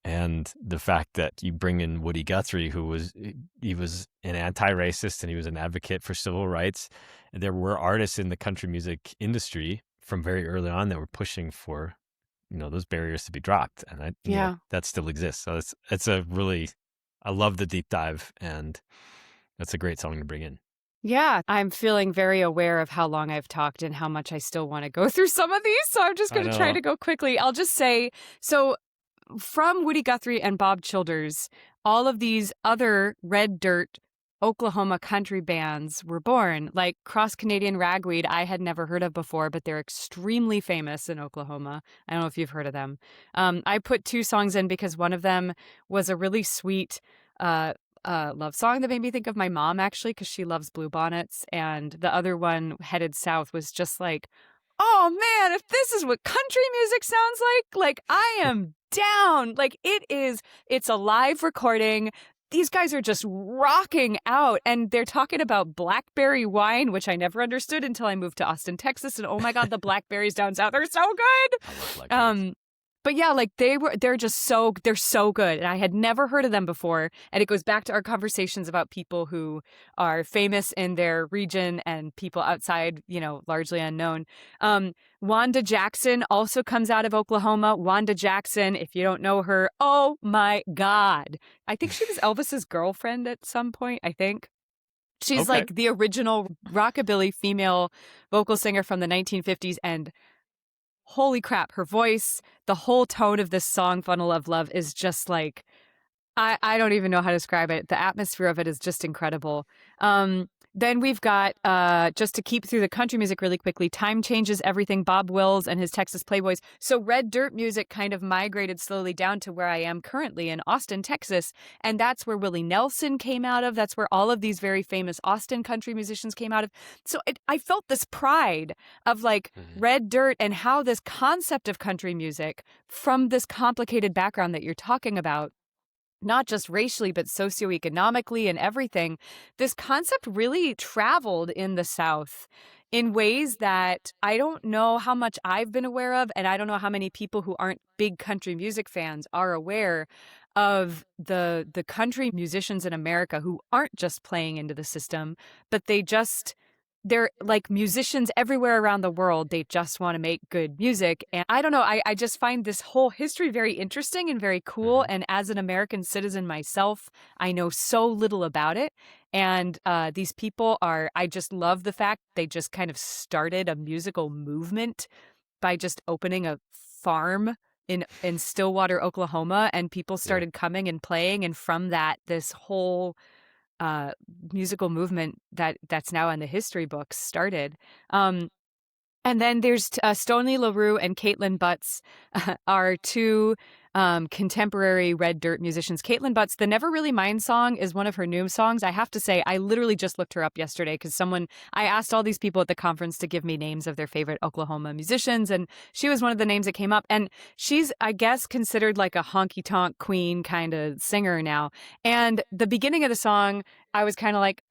And the fact that you bring in Woody Guthrie, who was an anti-racist and he was an advocate for civil rights. There were artists in the country music industry from very early on that were pushing for, those barriers to be dropped, and that still exists. So it's a really, I love the deep dive, and that's a great song to bring in.
Yeah, I'm feeling very aware of how long I've talked and how much I still want to go through some of these. So I'm just going to try to go quickly. I'll just say, so from Woody Guthrie and Bob Childers, all of these other red dirt Oklahoma country bands were born, like Cross Canadian Ragweed. I had never heard of before, but they're extremely famous in Oklahoma. I don't know if you've heard of them. I put two songs in because one of them was a really sweet love song that made me think of my mom, actually, because she loves bluebonnets. And the other one, Headed South, was just like, oh man, if this is what country music sounds like I am down. Like, it's a live recording. These guys are just rocking out, and they're talking about blackberry wine, which I never understood until I moved to Austin, Texas. And oh my God, the blackberries down south are so good.
I love blackberries.
But yeah, like they're so good. And I had never heard of them before. And it goes back to our conversations about people who are famous in their region and people outside, largely unknown. Wanda Jackson also comes out of Oklahoma. Wanda Jackson, if you don't know her, oh my God. I think she was Elvis's girlfriend at some point, I think. She's like the original rockabilly female vocal singer from the 1950s. And holy crap, her voice, the whole tone of this song, Funnel of Love, is just like, I don't even know how to describe it. The atmosphere of it is just incredible. Then we've got, just to keep through the country music really quickly, Time Changes Everything, Bob Wills and his Texas Playboys. So red dirt music kind of migrated slowly down to where I am currently in Austin, Texas. And that's where Willie Nelson came out of. That's where all of these very famous Austin country musicians came out of. So I felt this pride of like red dirt and how this concept of country music from this complicated background that you're talking about, not just racially, but socioeconomically and everything, this concept really traveled in the South in ways that I don't know how much I've been aware of, and I don't know how many people who aren't big country music fans are aware of the country musicians in America who aren't just playing into the system, but they're like musicians everywhere around the world. They just want to make good music. And I don't know, I just find this whole history very interesting and very cool. And as an American citizen myself, I know so little about it. And these people I just love the fact they just kind of started a musical movement by just opening a farm in Stillwater, Oklahoma. And people started coming and playing. And from that, this whole musical movement that's now in the history books started. And then there's Stoney LaRue and Caitlin Butts are two contemporary red dirt musicians. Caitlin Butts, the Never Really Mine song is one of her new songs. I have to say, I literally just looked her up yesterday because I asked all these people at the conference to give me names of their favorite Oklahoma musicians, and she was one of the names that came up. And she's, I guess, considered like a honky-tonk queen kind of singer now. And the beginning of the song, I was kind of like,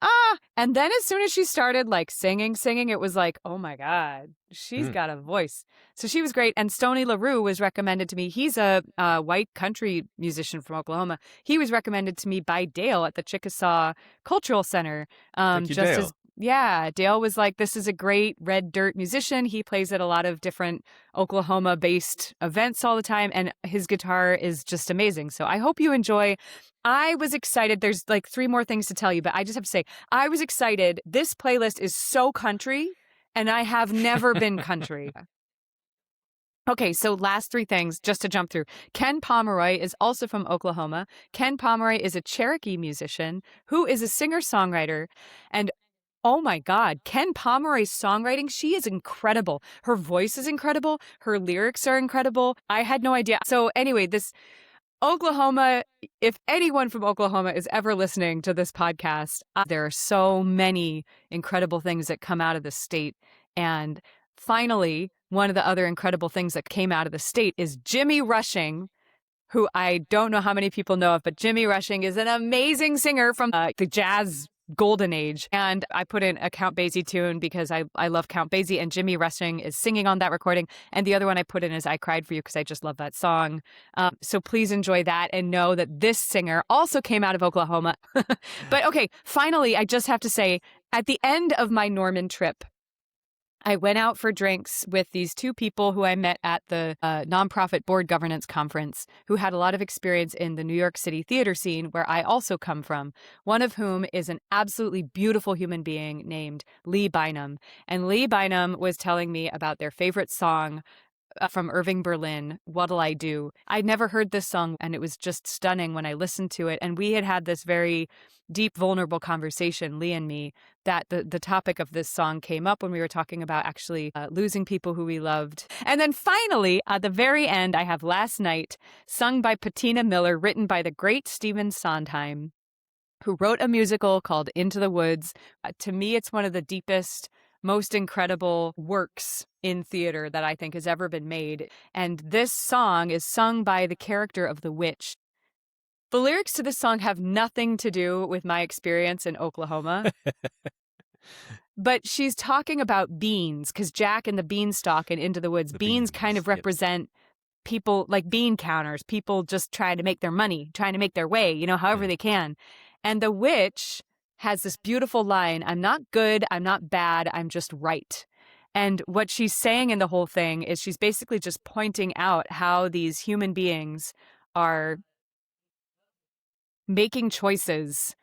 and then as soon as she started like singing, it was like, oh my God, she's got a voice. So she was great. And Stoney LaRue was recommended to me. He's a white country musician from Oklahoma. He was recommended to me by Dale at the Chickasaw Cultural Center. Dale was like, this is a great red dirt musician. He plays at a lot of different Oklahoma-based events all the time, and his guitar is just amazing. So I hope you enjoy. I was excited. There's like 3 more things to tell you, but I just have to say, I was excited. This playlist is so country, and I have never been country. Okay, so last 3 things just to jump through. Ken Pomeroy is also from Oklahoma. Ken Pomeroy is a Cherokee musician who is a singer-songwriter, and oh my God, Ken Pomeroy's songwriting, she is incredible. Her voice is incredible. Her lyrics are incredible. I had no idea. So anyway, this Oklahoma, if anyone from Oklahoma is ever listening to this podcast, there are so many incredible things that come out of the state. And finally, one of the other incredible things that came out of the state is Jimmy Rushing, who I don't know how many people know of, but Jimmy Rushing is an amazing singer from the jazz golden age. And I put in a Count Basie tune because I love Count Basie, and Jimmy Rushing is singing on that recording. And the other one I put in is I Cried for You because I just love that song. So please enjoy that and know that this singer also came out of Oklahoma. But okay, finally, I just have to say, at the end of my Norman trip, I went out for drinks with these 2 people who I met at the nonprofit board governance conference who had a lot of experience in the New York City theater scene where I also come from, one of whom is an absolutely beautiful human being named Lee Bynum. And Lee Bynum was telling me about their favorite song from Irving Berlin, What'll I Do? I'd never heard this song, and it was just stunning when I listened to it. And we had this very deep, vulnerable conversation, Lee and me, that the topic of this song came up when we were talking about actually losing people who we loved. And then finally, at the very end, I have Last Night, sung by Patina Miller, written by the great Stephen Sondheim, who wrote a musical called Into the Woods. To me, it's one of the deepest, most incredible works in theater that I think has ever been made. And this song is sung by the character of the witch. The lyrics to this song have nothing to do with my experience in Oklahoma. But she's talking about beans, because Jack and the Beanstalk and Into the Woods, beans kind of represent people like bean counters, people just trying to make their money, trying to make their way, however they can. And the witch has this beautiful line, I'm not good, I'm not bad, I'm just right. And what she's saying in the whole thing is she's basically just pointing out how these human beings are making choices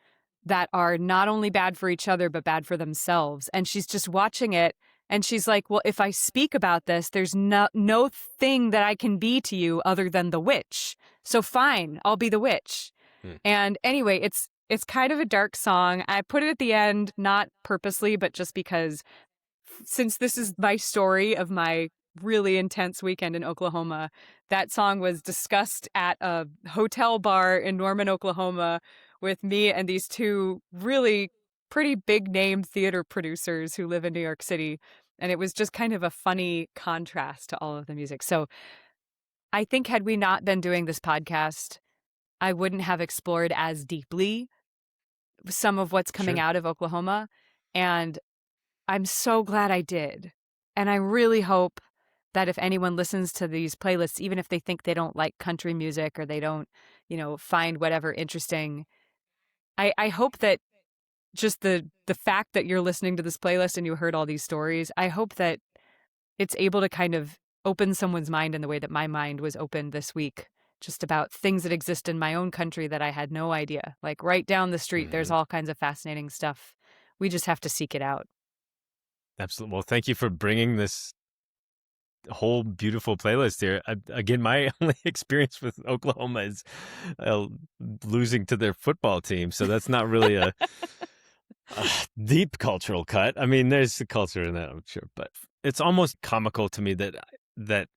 that are not only bad for each other, but bad for themselves. And she's just watching it And she's like, well, if I speak about this, there's no thing that I can be to you other than the witch. So fine, I'll be the witch. And anyway, it's kind of a dark song. I put it at the end, not purposely, but just because since this is my story of my really intense weekend in Oklahoma, that song was discussed at a hotel bar in Norman, Oklahoma, with me and these two really pretty big name theater producers who live in New York City. And it was just kind of a funny contrast to all of the music. So I think had we not been doing this podcast, I wouldn't have explored as deeply some of what's coming out of Oklahoma. And I'm so glad I did. And I really hope that if anyone listens to these playlists, even if they think they don't like country music or they don't, find whatever interesting, I hope that just the fact that you're listening to this playlist and you heard all these stories, I hope that it's able to kind of open someone's mind in the way that my mind was opened this week, just about things that exist in my own country that I had no idea. Like right down the street, there's all kinds of fascinating stuff. We just have to seek it out.
Absolutely. Well, thank you for bringing this whole beautiful playlist here. Again, my only experience with Oklahoma is losing to their football team. So that's not really a deep cultural cut. I mean, there's a culture in that, I'm sure, but it's almost comical to me that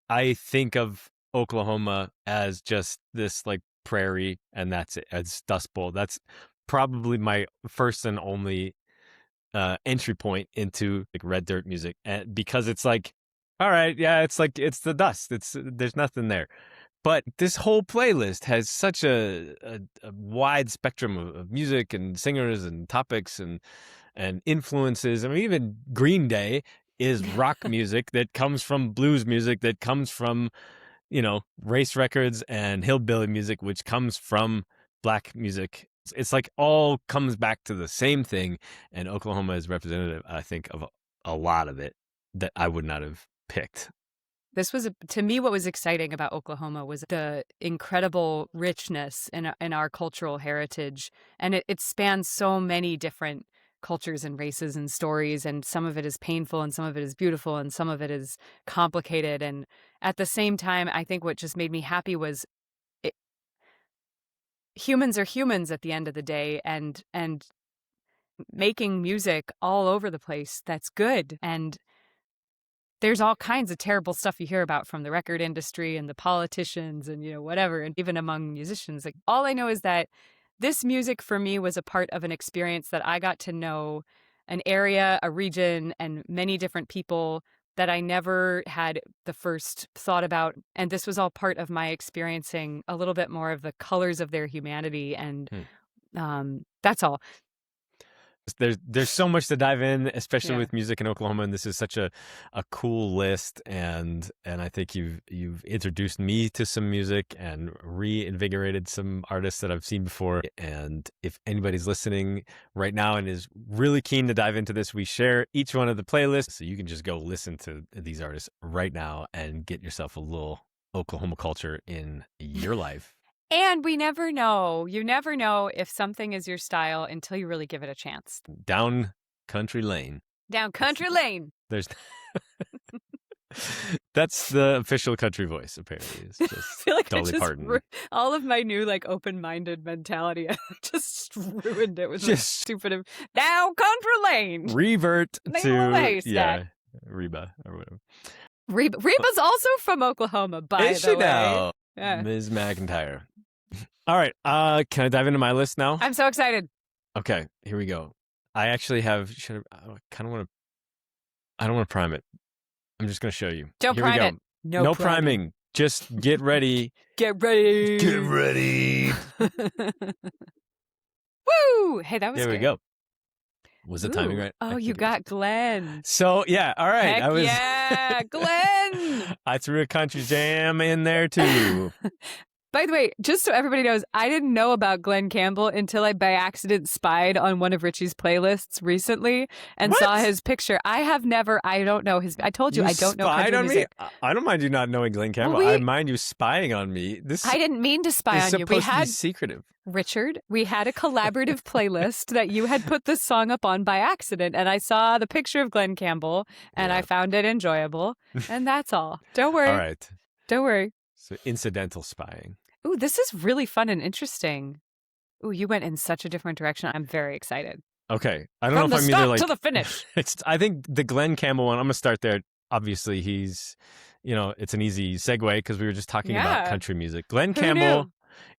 I think of Oklahoma as just this like prairie and that's it. It's Dust Bowl. That's probably my first and only entry point into like red dirt music, and because it's like, all right, yeah, it's like it's the dust. There's nothing there. But this whole playlist has such a wide spectrum of music and singers and topics and influences. I mean, even Green Day is rock music that comes from blues music that comes from, race records and hillbilly music, which comes from black music. It's like all comes back to the same thing, and Oklahoma is representative, I think, of a lot of it that I would not have picked.
This was, to me, what was exciting about Oklahoma was the incredible richness in our cultural heritage. And it spans so many different cultures and races and stories. And some of it is painful and some of it is beautiful and some of it is complicated. And at the same time, I think what just made me happy was humans are humans at the end of the day, and making music all over the place that's good. And there's all kinds of terrible stuff you hear about from the record industry and the politicians and whatever, and even among musicians. Like, all I know is that this music for me was a part of an experience that I got to know an area, a region, and many different people that I never had the first thought about. And this was all part of my experiencing a little bit more of the colors of their humanity. And that's all.
There's so much to dive in, especially with music in Oklahoma, and this is such a cool list. And I think you've introduced me to some music and reinvigorated some artists that I've seen before. And if anybody's listening right now and is really keen to dive into this, we share each one of the playlists, so you can just go listen to these artists right now and get yourself a little Oklahoma culture in your life.
And we never know. You never know if something is your style until you really give it a chance.
Down country lane.
Down country lane.
There's that's the official country voice, apparently. It's just
I feel like
Dolly Parton.
All of my new open-minded mentality, I just ruined it with just stupid down country lane.
Revert to Reba or whatever.
Reba's also from Oklahoma, by
is
the
she
way.
Now?
Yeah.
Ms. McIntyre. All right. Can I dive into my list now?
I'm so excited.
Okay, here we go. I actually have. I don't want to prime it. I'm just going to show you.
Don't
here
prime
we go.
it. No
priming. Just get ready.
Get ready.
Get ready.
Woo! Hey, that was
there.
good.
We go. Was the timing right?
Oh, you got Glenn.
So yeah, all right.
Heck yeah, Glenn.
I threw a country jam in there too.
By the way, just so everybody knows, I didn't know about Glenn Campbell until I by accident spied on one of Richie's playlists recently and saw
What?
his picture. I don't know his. I told you
You
I don't know
spied
country
on me?
music.
I don't mind you not knowing Glenn
Well,
Campbell. I mind you spying on me. This
I didn't mean to spy
is
on you. We
supposed to be
had
secretive.
Richard, we had a collaborative playlist that you had put this song up on by accident, and I saw the picture of Glenn Campbell, and I found it enjoyable, and that's all. Don't worry.
All right.
Don't worry.
So incidental spying.
Ooh, this is really fun and interesting. Ooh, you went in such a different direction. I'm very excited.
Okay. I don't
From
know
the
if I'm either
start
like
to the finish.
I think the Glenn Campbell one, I'm going to start there. Obviously, he's, it's an easy segue because we were just talking about country music. Glenn Campbell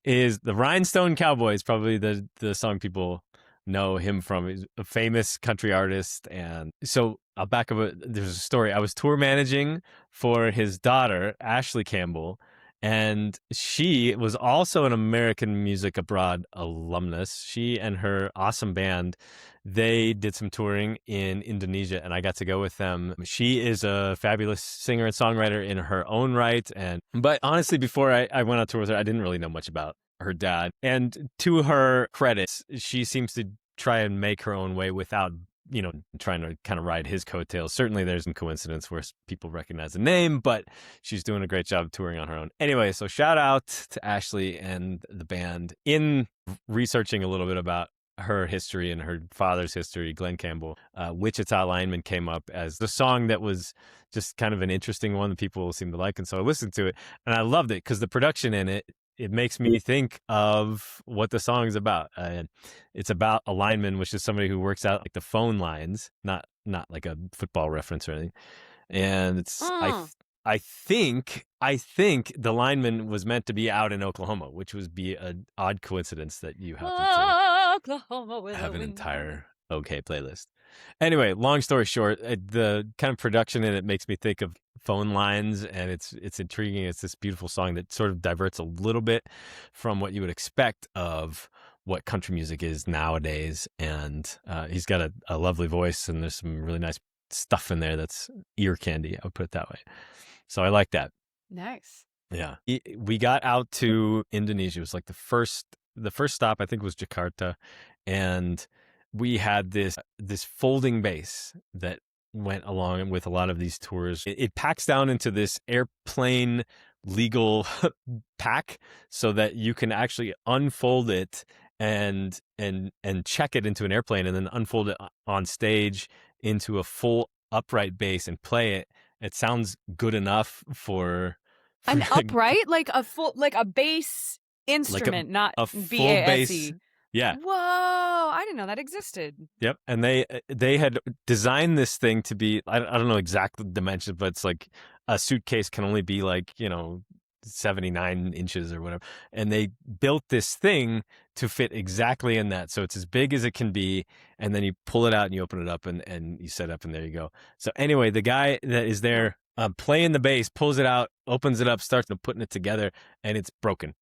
is the Rhinestone Cowboys, probably the song people know him from. He's a famous country artist. And so I'll back up. There's a story. I was tour managing for his daughter, Ashley Campbell, and she was also an American Music Abroad alumnus. She and her awesome band, they did some touring in Indonesia, and I got to go with them. She is a fabulous singer and songwriter in her own right. But honestly, before I went on tour with her, I didn't really know much about her dad. And to her credits, she seems to try and make her own way without trying to kind of ride his coattails. Certainly there's some coincidence where people recognize the name, but she's doing a great job touring on her own. Anyway, so shout out to Ashley and the band. In researching a little bit about her history and her father's history, Glenn Campbell, Wichita Lineman came up as the song that was just kind of an interesting one that people seem to like. And so I listened to it and I loved it because the production in it makes me think of what the song is about. It's about a lineman, which is somebody who works out like the phone lines, not like a football reference or anything. And it's I think the lineman was meant to be out in Oklahoma, which would be an odd coincidence that you happen to have an entire okay playlist. Anyway, long story short, the kind of production in it makes me think of phone lines, and it's intriguing. It's this beautiful song that sort of diverts a little bit from what you would expect of what country music is nowadays. And he's got a lovely voice, and there's some really nice stuff in there that's ear candy. I would put it that way. So I like that.
Nice.
Yeah. We got out to Indonesia. It was like the first stop, I think, was Jakarta. And we had this folding bass that went along with a lot of these tours. It packs down into this airplane legal pack so that you can actually unfold it and check it into an airplane and then unfold it on stage into a full upright bass and play it. It sounds good enough for
an upright, like a bass instrument, not
a full
B-A-S-E.
bass. Yeah.
Whoa, I didn't know that existed.
Yep. And they had designed this thing to be, I don't know exact dimensions, but it's like a suitcase can only be like, 79 inches or whatever. And they built this thing to fit exactly in that. So it's as big as it can be. And then you pull it out and you open it up and you set up and there you go. So anyway, the guy that is there playing the bass pulls it out, opens it up, starts putting it together, and it's broken.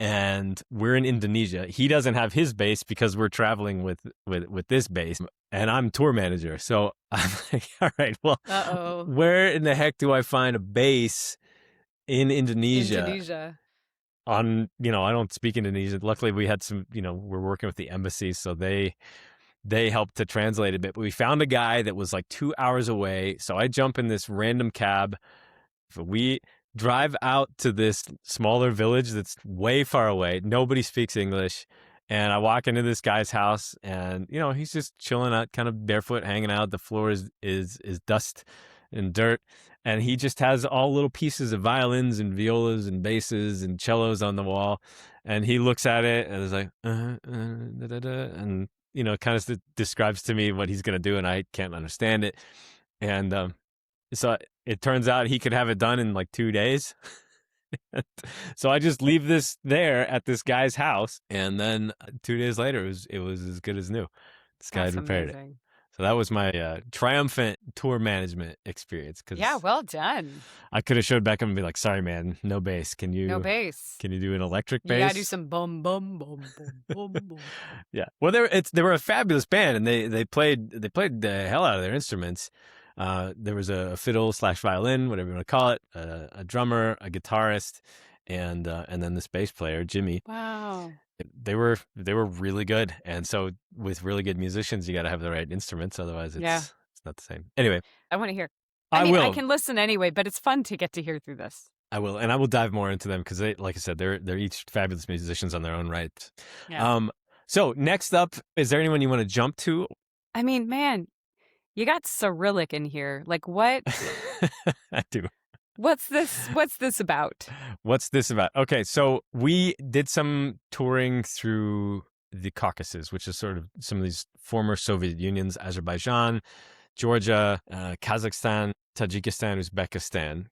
And we're in Indonesia. He doesn't have his bass because we're traveling with this bass, and I'm tour manager. So I'm like, all right, well, where in the heck do I find a bass in Indonesia? I don't speak Indonesian. Luckily, we had some, we're working with the embassy, so they helped to translate a bit. But we found a guy that was like 2 hours away. So I jump in this random cab. We drive out to this smaller village that's way far away. Nobody speaks English. And I walk into this guy's house and, he's just chilling out, kind of barefoot, hanging out. The floor is dust and dirt. And he just has all little pieces of violins and violas and basses and cellos on the wall. And he looks at it and is like, and, kind of describes to me what he's going to do. And I can't understand it. And so it turns out he could have it done in like 2 days. So I just leave this there at this guy's house. And then 2 days later, it was as good as new. This guy had repaired it. So that was my triumphant tour management experience.
Yeah, well done.
I could have showed back up and be like, sorry, man, no bass. No bass. Can you do an electric bass?
You gotta do some bum, bum, bum, bum, bum, bum.
Yeah. Well, they were a fabulous band, and they played the hell out of their instruments. There was a fiddle / violin, whatever you want to call it, a drummer, a guitarist, and then this bass player Jimmy.
Wow.
They were really good, and so with really good musicians, you got to have the right instruments. Otherwise, it's not the same. Anyway,
I want to hear.
I
I
will.
can listen anyway, but it's fun to get to hear through this.
I will, and I will dive more into them because they, like I said, they're each fabulous musicians on their own right.
Yeah.
So next up, is there anyone you want to jump to?
I mean, man, you got Cyrillic in here. Like, what?
I do.
What's this about?
What's this about? Okay, so we did some touring through the Caucasus, which is sort of some of these former Soviet unions: Azerbaijan, Georgia, Kazakhstan, Tajikistan, Uzbekistan.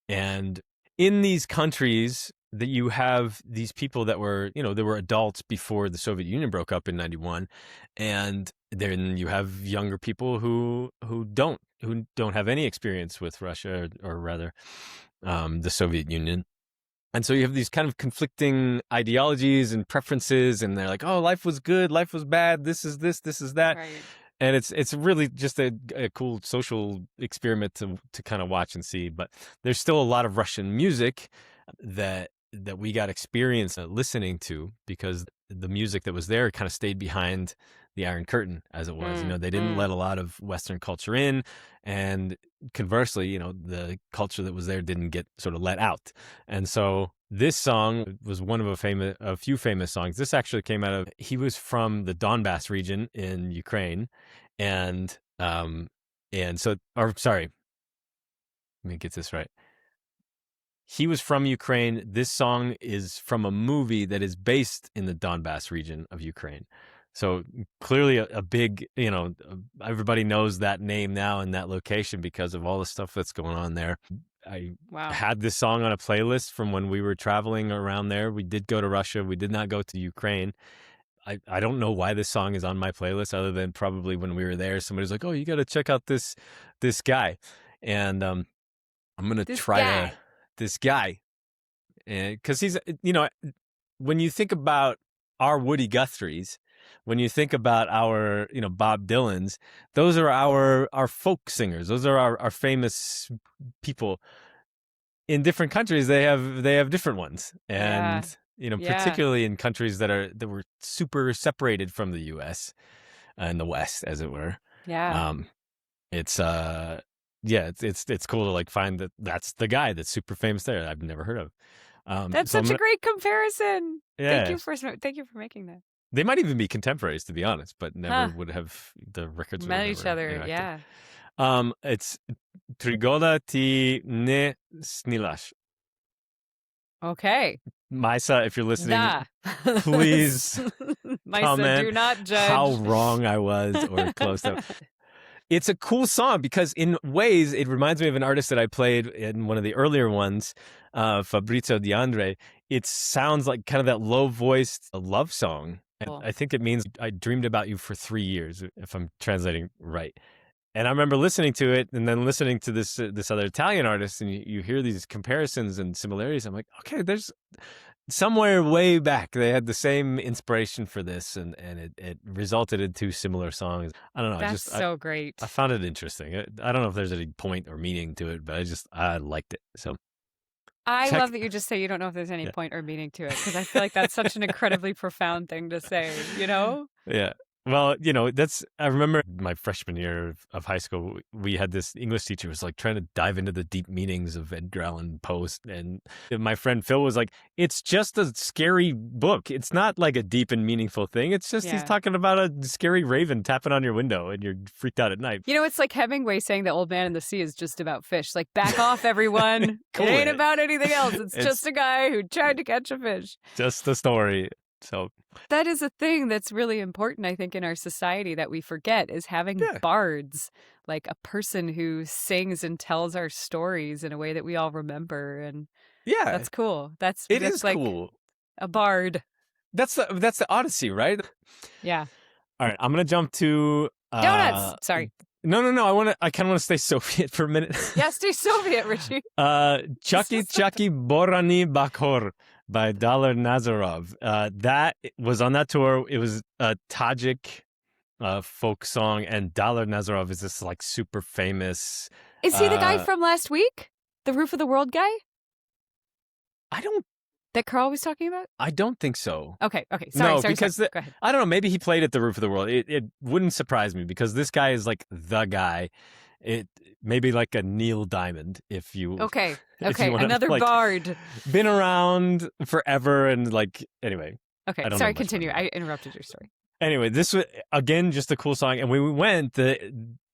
And in these countries that you have these people that were, they were adults before the Soviet Union broke up in 91. And then you have younger people who don't have any experience with Russia or rather the Soviet Union. And so you have these kind of conflicting ideologies and preferences, and they're like, oh, life was good, life was bad, this is this is that.
Right.
And it's really just a cool social experiment to kind of watch and see. But there's still a lot of Russian music that we got experience listening to, because the music that was there kind of stayed behind the Iron Curtain, as it was. They didn't let a lot of Western culture in, and conversely, the culture that was there didn't get sort of let out. And so this song was one of a few famous songs. This actually came out of, he was from the Donbass region in Ukraine, and so, or sorry, let me get this right. He was from Ukraine. This song is from a movie that is based in the Donbass region of Ukraine. So clearly a big, everybody knows that name now and that location because of all the stuff that's going on there. I had this song on a playlist from when we were traveling around there. We did go to Russia. We did not go to Ukraine. I don't know why this song is on my playlist, other than probably when we were there, somebody's like, oh, you got to check out this guy. And I'm going to try this guy. Because he's, when you think about our Woody Guthries, when you think about our, Bob Dylan's, those are our folk singers. Those are our famous people. In different countries, they have different ones. And, particularly in countries that were super separated from the U.S. In the West, as it were.
Yeah.
It's cool to like find that's the guy that's super famous there. I've never heard of.
That's such a great comparison.
Yeah.
Thank you for making that.
They might even be contemporaries, to be honest, but never would have the records
met each other. Interacted. Yeah.
It's Trigoda ti ne snilash.
Okay.
Maisa, if you're listening, please
Maisa,
comment
do not judge
how wrong I was or close to. It's a cool song because in ways it reminds me of an artist that I played in one of the earlier ones, Fabrizio De Andre. It sounds like kind of that low-voiced love song. And I think it means I dreamed about you for 3 years, if I'm translating right. And I remember listening to it and then listening to this other Italian artist, and you hear these comparisons and similarities. I'm like, okay, there's somewhere way back they had the same inspiration for this, and it resulted in 2 similar songs. I don't know.
That's so great.
I found it interesting. I don't know if there's any point or meaning to it, but I liked it. So
I love that you just say you don't know if there's any point or meaning to it, because I feel like that's such an incredibly profound thing to say,
Yeah. Well, I remember my freshman year of high school, we had this English teacher who was like trying to dive into the deep meanings of Edgar Allan Poe. And my friend Phil was like, it's just a scary book. It's not like a deep and meaningful thing. It's just he's talking about a scary raven tapping on your window and you're freaked out at night.
It's like Hemingway saying The Old Man and the Sea is just about fish. Like, back off, everyone. Cool. It ain't about anything else. It's just a guy who tried to catch a fish.
Just a story. So
that is a thing that's really important, I think, in our society that we forget, is having bards, like a person who sings and tells our stories in a way that we all remember. And that's cool. That's like
cool.
A bard.
That's the Odyssey, right?
Yeah.
All right, I'm gonna jump to
donuts. Sorry.
No. I kind of want to stay Soviet for a minute.
Yeah, stay Soviet, Richie.
Chucky Borani Bakhor by Dalar Nazarov. That was on that tour. It was a Tajik folk song, and Dalar Nazarov is this like super famous.
Is he the guy from last week? The Roof of the World guy?
I don't
That Carl was talking about?
I don't think so.
Okay. Sorry.
Because
Go ahead.
I don't know. Maybe he played at the Roof of the World. It wouldn't surprise me because this guy is like the guy. It maybe like a Neil Diamond, if you
Okay.
if you wanna,
Another
like,
bard.
been around forever and like anyway.
Okay. Sorry. Continue. I interrupted your story.
Anyway, this was again just a cool song, and when we went,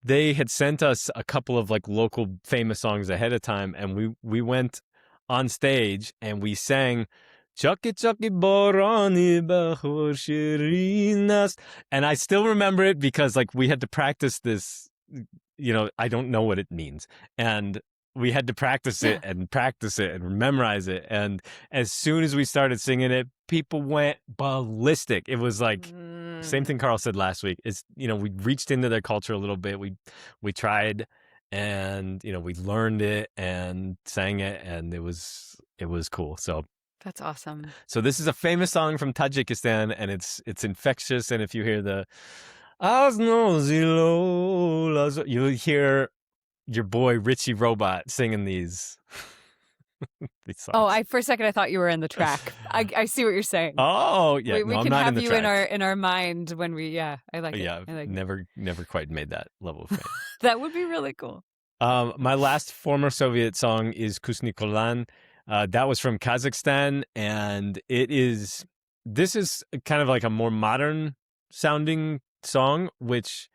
they had sent us a couple of like local famous songs ahead of time, and we went on stage and we sang Chucky Chucky Borani Bahur Shirinas, and I still remember it because like we had to practice this. I don't know what it means, and we had to practice it and memorize it. And as soon as we started singing it, people went ballistic. It was like same thing Carl said last week. It's we reached into their culture a little bit. We tried, and we learned it and sang it, and it was cool. So
that's awesome.
So this is a famous song from Tajikistan, and it's infectious. And if you hear the you'll hear your boy Richie Robot singing these songs.
Oh, for a second I thought you were in the track. I see what you're saying.
Oh, yeah.
We can have you in our mind when we. I like it.
Yeah,
I like
never quite made that level of fame.
That would be really cool.
My last former Soviet song is Kusnikolan. That was from Kazakhstan, and this is kind of like a more modern sounding song, which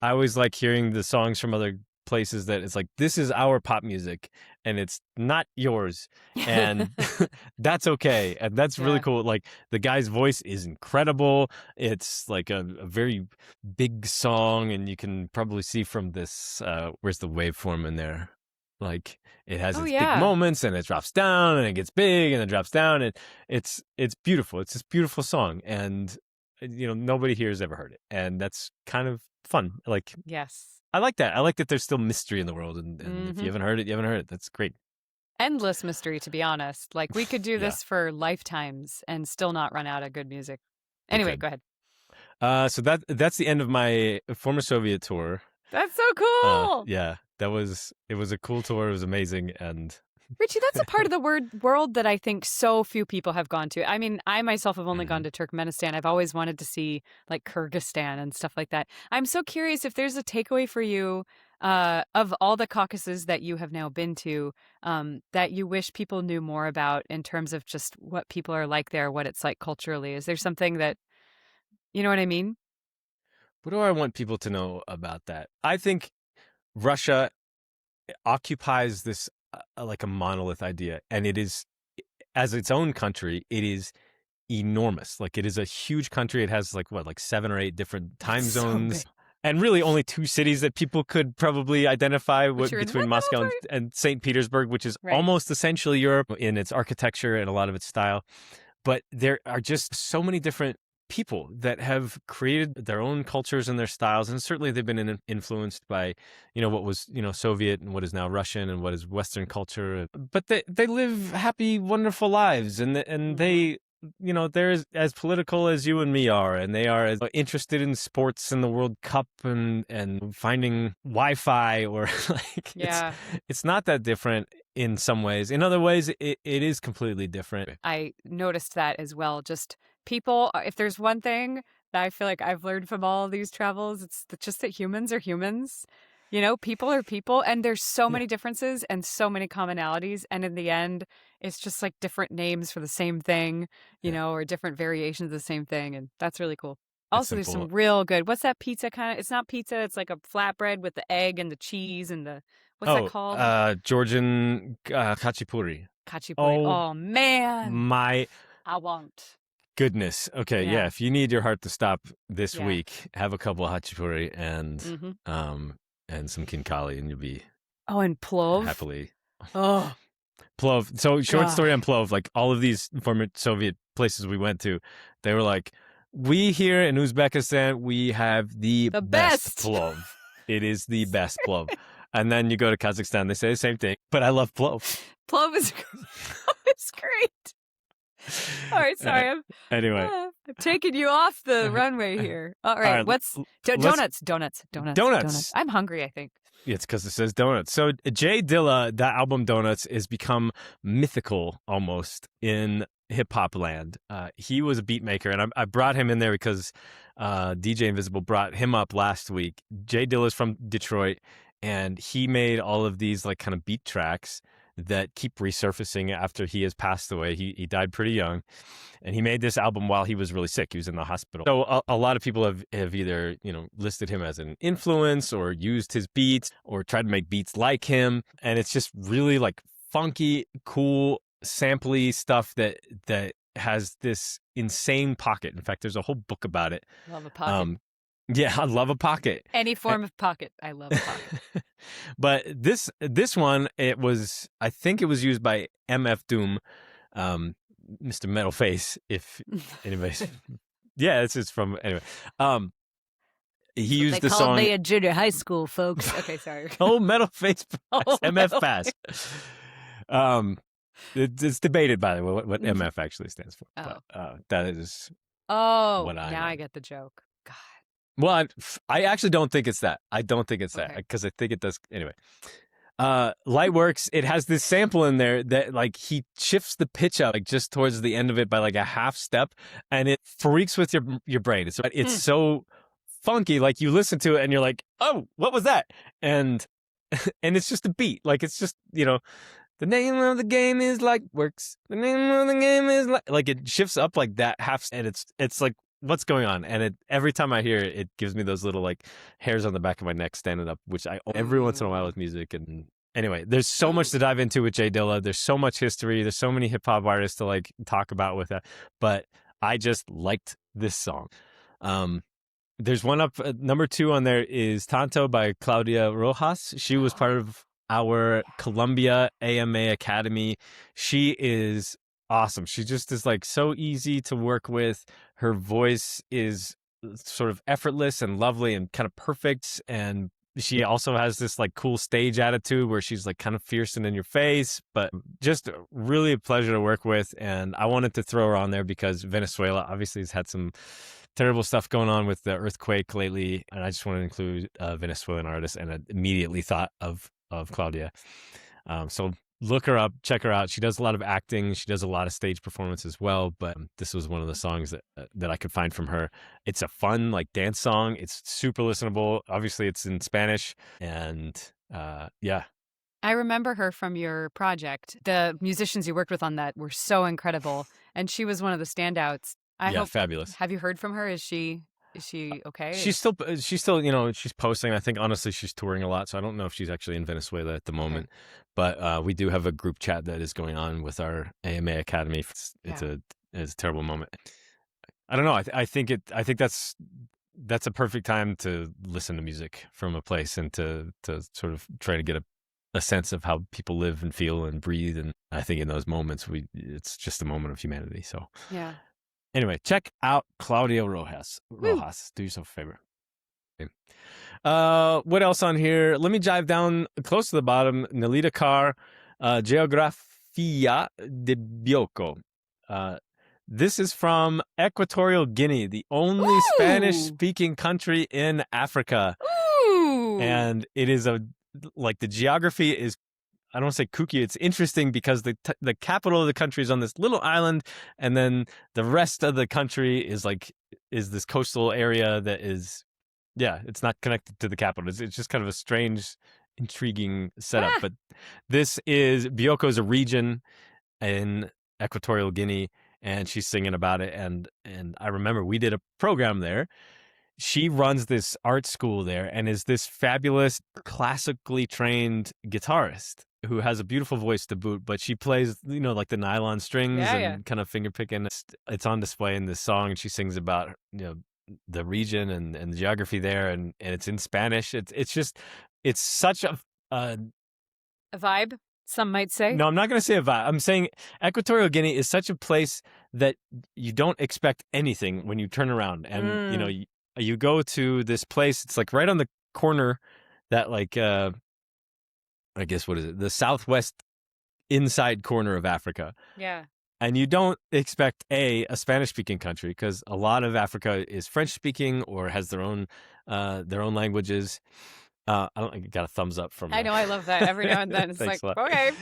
I always like hearing the songs from other places that it's like, this is our pop music and it's not yours, and that's okay, and that's really cool. Like the guy's voice is incredible. It's like a very big song, and you can probably see from this where's the waveform in there, like it has its big moments and it drops down and it gets big and it drops down, and it's beautiful. It's this beautiful song, and nobody here has ever heard it, and that's kind of fun. Like,
yes,
I like that. I like that there's still mystery in the world, and if you haven't heard it, you haven't heard it. That's great.
Endless mystery, to be honest. Like, we could do this for lifetimes and still not run out of good music. Anyway, go ahead.
So that's the end of my former Soviet tour.
That's so cool.
It was a cool tour. It was amazing. And
Richie, that's a part of the world that I think so few people have gone to. I mean, I myself have only gone to Turkmenistan. I've always wanted to see like Kyrgyzstan and stuff like that. I'm so curious if there's a takeaway for you of all the Caucasus that you have now been to, that you wish people knew more about in terms of just what people are like there, what it's like culturally. Is there something that, you know what I mean?
What do I want people to know about that? I think Russia occupies this like a monolith idea, and it is, as its own country, it is enormous. Like, it is a huge country. It has like 7 or 8 different time zones, and really only 2 cities that people could probably identify between Moscow and St. Petersburg, which is almost essentially Europe in its architecture and a lot of its style. But there are just so many different people that have created their own cultures and their styles, and certainly they've been influenced by what was Soviet and what is now Russian and what is Western culture, but they live happy, wonderful lives, and they they're as political as you and me are, and they are as interested in sports and the World Cup and finding Wi-Fi, or like it's not that different in some ways. In other ways, it is completely different.
I noticed that as well. Just people, if there's one thing that I feel like I've learned from all of these travels, it's just that humans are humans. People are people, and there's so many differences and so many commonalities. And in the end, it's just like different names for the same thing, or different variations of the same thing. And that's really cool. Also, there's some real good, what's that pizza kind of? It's not pizza. It's like a flatbread with the egg and the cheese and the, what's that called?
Georgian khachapuri.
Khachapuri. Oh, man.
I
won't.
Goodness. Okay. Yeah. If you need your heart to stop this week, have a couple of khachapuri and some khinkali, and you'll be
and plov
happily.
Oh,
plov. So short story on plov. Like all of these former Soviet places we went to, they were like, we here in Uzbekistan, we have the best plov. It is the best plov. And then you go to Kazakhstan, they say the same thing. But I love plov.
Plov is great. All right, sorry. I'm taking you off the runway here. All right, what's donuts? I'm hungry, I think.
It's because it says donuts. So Jay Dilla, that album Donuts, has become mythical almost in hip hop land. He was a beat maker, and I brought him in there because DJ Invisible brought him up last week. Jay Dilla's from Detroit, and he made all of these like kind of beat tracks that keep resurfacing after he has passed away. He died pretty young, and he made this album while he was really sick. He was in the hospital. So a lot of people have either listed him as an influence or used his beats or tried to make beats like him, and it's just really like funky, cool, sampley stuff that has this insane pocket. In fact, there's a whole book about it.
Love a pocket.
Yeah, I love a pocket.
Any form of pocket, I love a pocket.
But this one, I think it was used by MF Doom, Mr. Metal Face, if anybody's yeah, this is from anyway. He used the song. They called
me in junior high school, folks. Okay, sorry.
Oh, Metal Face Pass, MF Pass. It's debated, by the way, what MF actually stands for.
Oh.
But, that is
what I know. I get the joke. God.
Well, I actually don't think it's that. I don't think it's that, because I think it does. Anyway, Lightworks, it has this sample in there that like he shifts the pitch up like just towards the end of it by like a half step, and it freaks with your brain. It's so funky. Like you listen to it and you're like, oh, what was that? And it's just a beat. Like it's just, the name of the game is Lightworks. The name of the game is like it shifts up like that half, and it's like, what's going on? And every time I hear it, it gives me those little like hairs on the back of my neck standing up, which I every once in a while with music. And anyway, there's so much to dive into with Jay Dilla. There's so much history. There's so many hip hop artists to like talk about with that. But I just liked this song. There's one up, number 2 on there is Tanto by Claudia Rojas. She was part of our Columbia AMA Academy. She is awesome. She just is like so easy to work with. Her voice is sort of effortless and lovely and kind of perfect. And she also has this like cool stage attitude where she's like kind of fierce and in your face, but just really a pleasure to work with. And I wanted to throw her on there because Venezuela obviously has had some terrible stuff going on with the earthquake lately. And I just wanted to include a Venezuelan artist, and I immediately thought of Claudia. So look her up, check her out. She does a lot of acting. She does a lot of stage performance as well. But this was one of the songs that I could find from her. It's a fun like dance song. It's super listenable. Obviously, it's in Spanish, and yeah.
I remember her from your project. The musicians you worked with on that were so incredible, and she was one of the standouts.
Fabulous.
Have you heard from her? Is she okay?
She's still, she's posting. I think honestly she's touring a lot, so I don't know if she's actually in Venezuela at the moment. Okay. But we do have a group chat that is going on with our AMA Academy. It's a terrible moment. I don't know. I think that's a perfect time to listen to music from a place and to sort of try to get a sense of how people live and feel and breathe. And I think in those moments it's just a moment of humanity. So
yeah.
Anyway, check out Claudia Rojas. Do yourself a favor. Okay. What else on here? Let me dive down close to the bottom. Nelita Carr, Geografia de Bioko. This is from Equatorial Guinea, the only Spanish-speaking country in Africa.
Ooh.
And it is the geography is, I don't want to say kooky. It's interesting because the capital of the country is on this little island, and then the rest of the country is this coastal area that is, it's not connected to the capital. It's just kind of a strange, intriguing setup. But this is Bioko is a region in Equatorial Guinea, and she's singing about it. And I remember we did a program there. She runs this art school there and is this fabulous, classically trained guitarist who has a beautiful voice to boot, but she plays, like the nylon strings and kind of finger picking. It's on display in this song, and she sings about, the region and the geography there, and it's in Spanish. It's such a
vibe, some might say.
No, I'm not going to say a vibe. I'm saying Equatorial Guinea is such a place that you don't expect anything when you turn around, and you go to this place. It's like right on the corner that I guess, what is it? The southwest inside corner of Africa.
Yeah.
And you don't expect a Spanish-speaking country, because a lot of Africa is French-speaking or has their own languages. I don't think I got a thumbs up from
I know, I love that. Every now and then it's
Thanks
like,
a lot.
okay.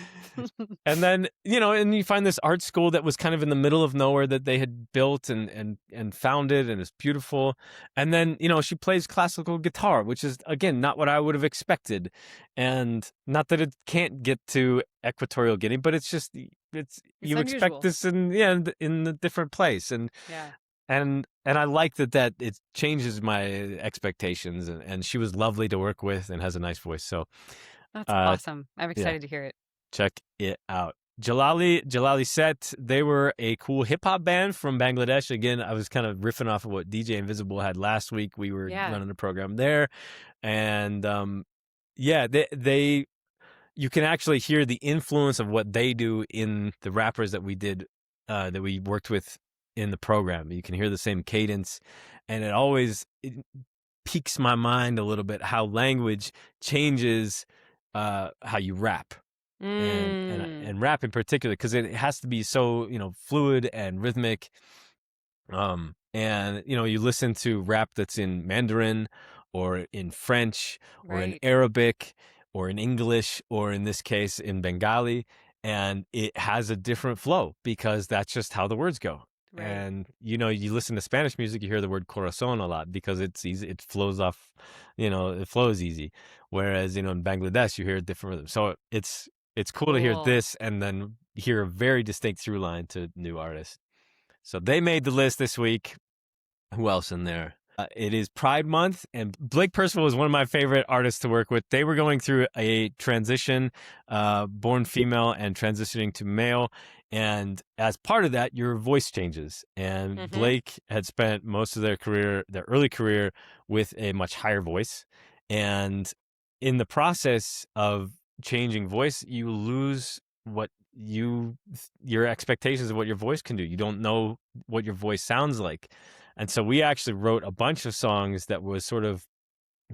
And then, and you find this art school that was kind of in the middle of nowhere that they had built and founded, and it's beautiful. And then, she plays classical guitar, which is, again, not what I would have expected. And not that it can't get to Equatorial Guinea, but it's just, you expect
unusual.
this in a different place. And
Yeah.
and I like that it changes my expectations, and she was lovely to work with and has a nice voice. So
That's awesome. I'm
yeah,
excited to hear it.
check it out. Jalali Set, they were a cool hip hop band from Bangladesh. Again, I was kind of riffing off of what DJ Invisible had last week. We were running a program there, and they you can actually hear the influence of what they do in the rappers that we worked with in the program. You can hear the same cadence, and it piques my mind a little bit how language changes how you rap. And rap in particular, because it has to be so fluid and rhythmic. And you listen to rap that's in Mandarin or in French or in Arabic or in English, or in this case in Bengali, and it has a different flow because that's just how the words go.
Right.
And you listen to Spanish music, you hear the word corazon a lot because it's easy, it flows off, it flows easy. Whereas in Bangladesh you hear a different rhythm. So it's cool to hear this and then hear a very distinct through line to new artists. So they made the list this week. Who else in there? It is Pride Month, and Blake Percival is one of my favorite artists to work with. They were going through a transition, born female and transitioning to male. And as part of that, your voice changes. And Blake had spent most of their early career, with a much higher voice. And in the process of changing voice, you lose your expectations of what your voice can do. You don't know what your voice sounds like. And so we actually wrote a bunch of songs that was sort of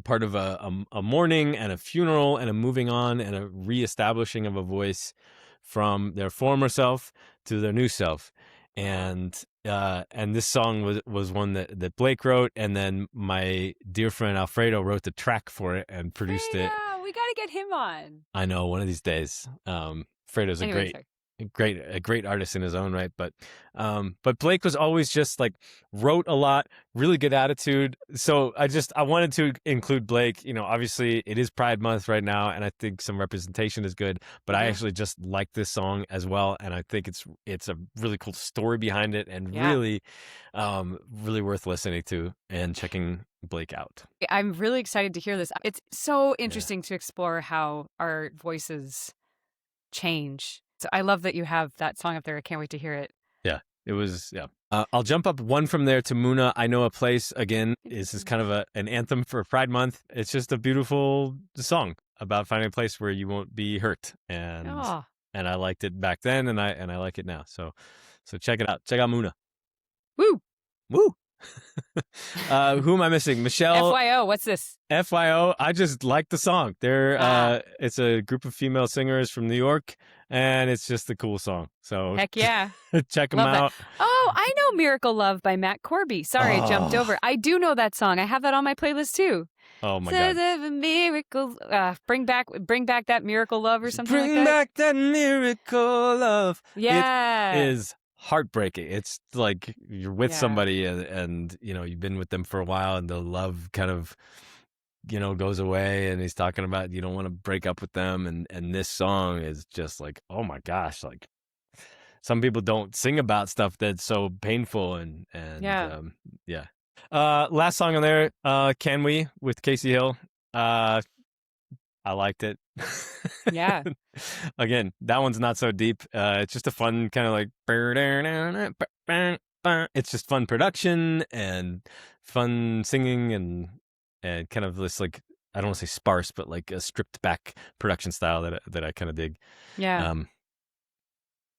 part of a mourning and a funeral and a moving on and a reestablishing of a voice from their former self to their new self. And this song was one that Blake wrote, and then my dear friend Alfredo wrote the track for it and produced it.
We got to get him on.
I know, one of these days. Fredo's a great artist in his own right, but Blake was always just like wrote a lot, really good attitude. So I wanted to include Blake. Obviously it is Pride Month right now, and I think some representation is good, but I actually just like this song as well, and I think it's a really cool story behind it, and really worth listening to and checking Blake out.
I'm really excited to hear this. It's so interesting to explore how our voices change. So I love that you have that song up there. I can't wait to hear it.
Yeah, it was, I'll jump up one from there to Muna, I Know a Place. Again, this is kind of an anthem for Pride Month. It's just a beautiful song about finding a place where you won't be hurt. And I liked it back then, and I like it now. So check it out. Check out Muna.
Woo!
Woo! Who am I missing? Michelle.
FYO, what's this?
FYO, I just like the song. It's a group of female singers from New York, and it's just a cool song. So
heck yeah.
Check them out.
That. Oh, I know Miracle Love by Matt Corby. Sorry, I jumped over. I do know that song. I have that on my playlist too.
Oh my God.
Miracle, bring back that Miracle Love or something like that.
Bring back that Miracle Love.
Yeah.
It is heartbreaking. It's like you're with somebody and you've been with them for a while, and the love kind of goes away, and he's talking about you don't want to break up with them, and this song is just like, oh my gosh, like some people don't sing about stuff that's so painful, and last song on there, Can We, with Casey Hill. I liked it.
Yeah.
Again, that one's not so deep. It's just a fun kind of like, it's just fun production and fun singing and kind of this, like, I don't want to say sparse, but like a stripped back production style that I kind of dig.
Yeah.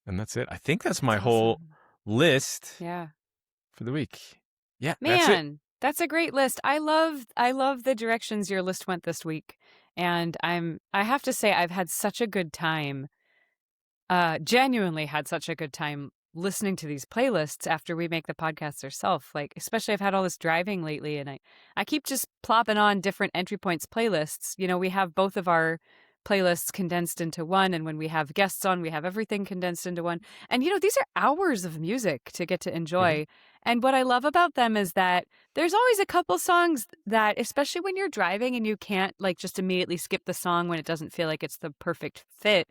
And that's it. I think that's my whole list.
Yeah.
For the week. Yeah.
Man, that's a great list. I love the directions your list went this week. And I have to say, I've had such a good time, genuinely had such a good time listening to these playlists after we make the podcast ourselves. Like, especially I've had all this driving lately, and I keep just plopping on different Entry Points playlists. You know, we have both of our playlists condensed into one, and when we have guests on, we have everything condensed into one. And, you know, these are hours of music to get to enjoy. And what I love about them is that there's always a couple songs that, especially when you're driving and you can't like just immediately skip the song when it doesn't feel like it's the perfect fit,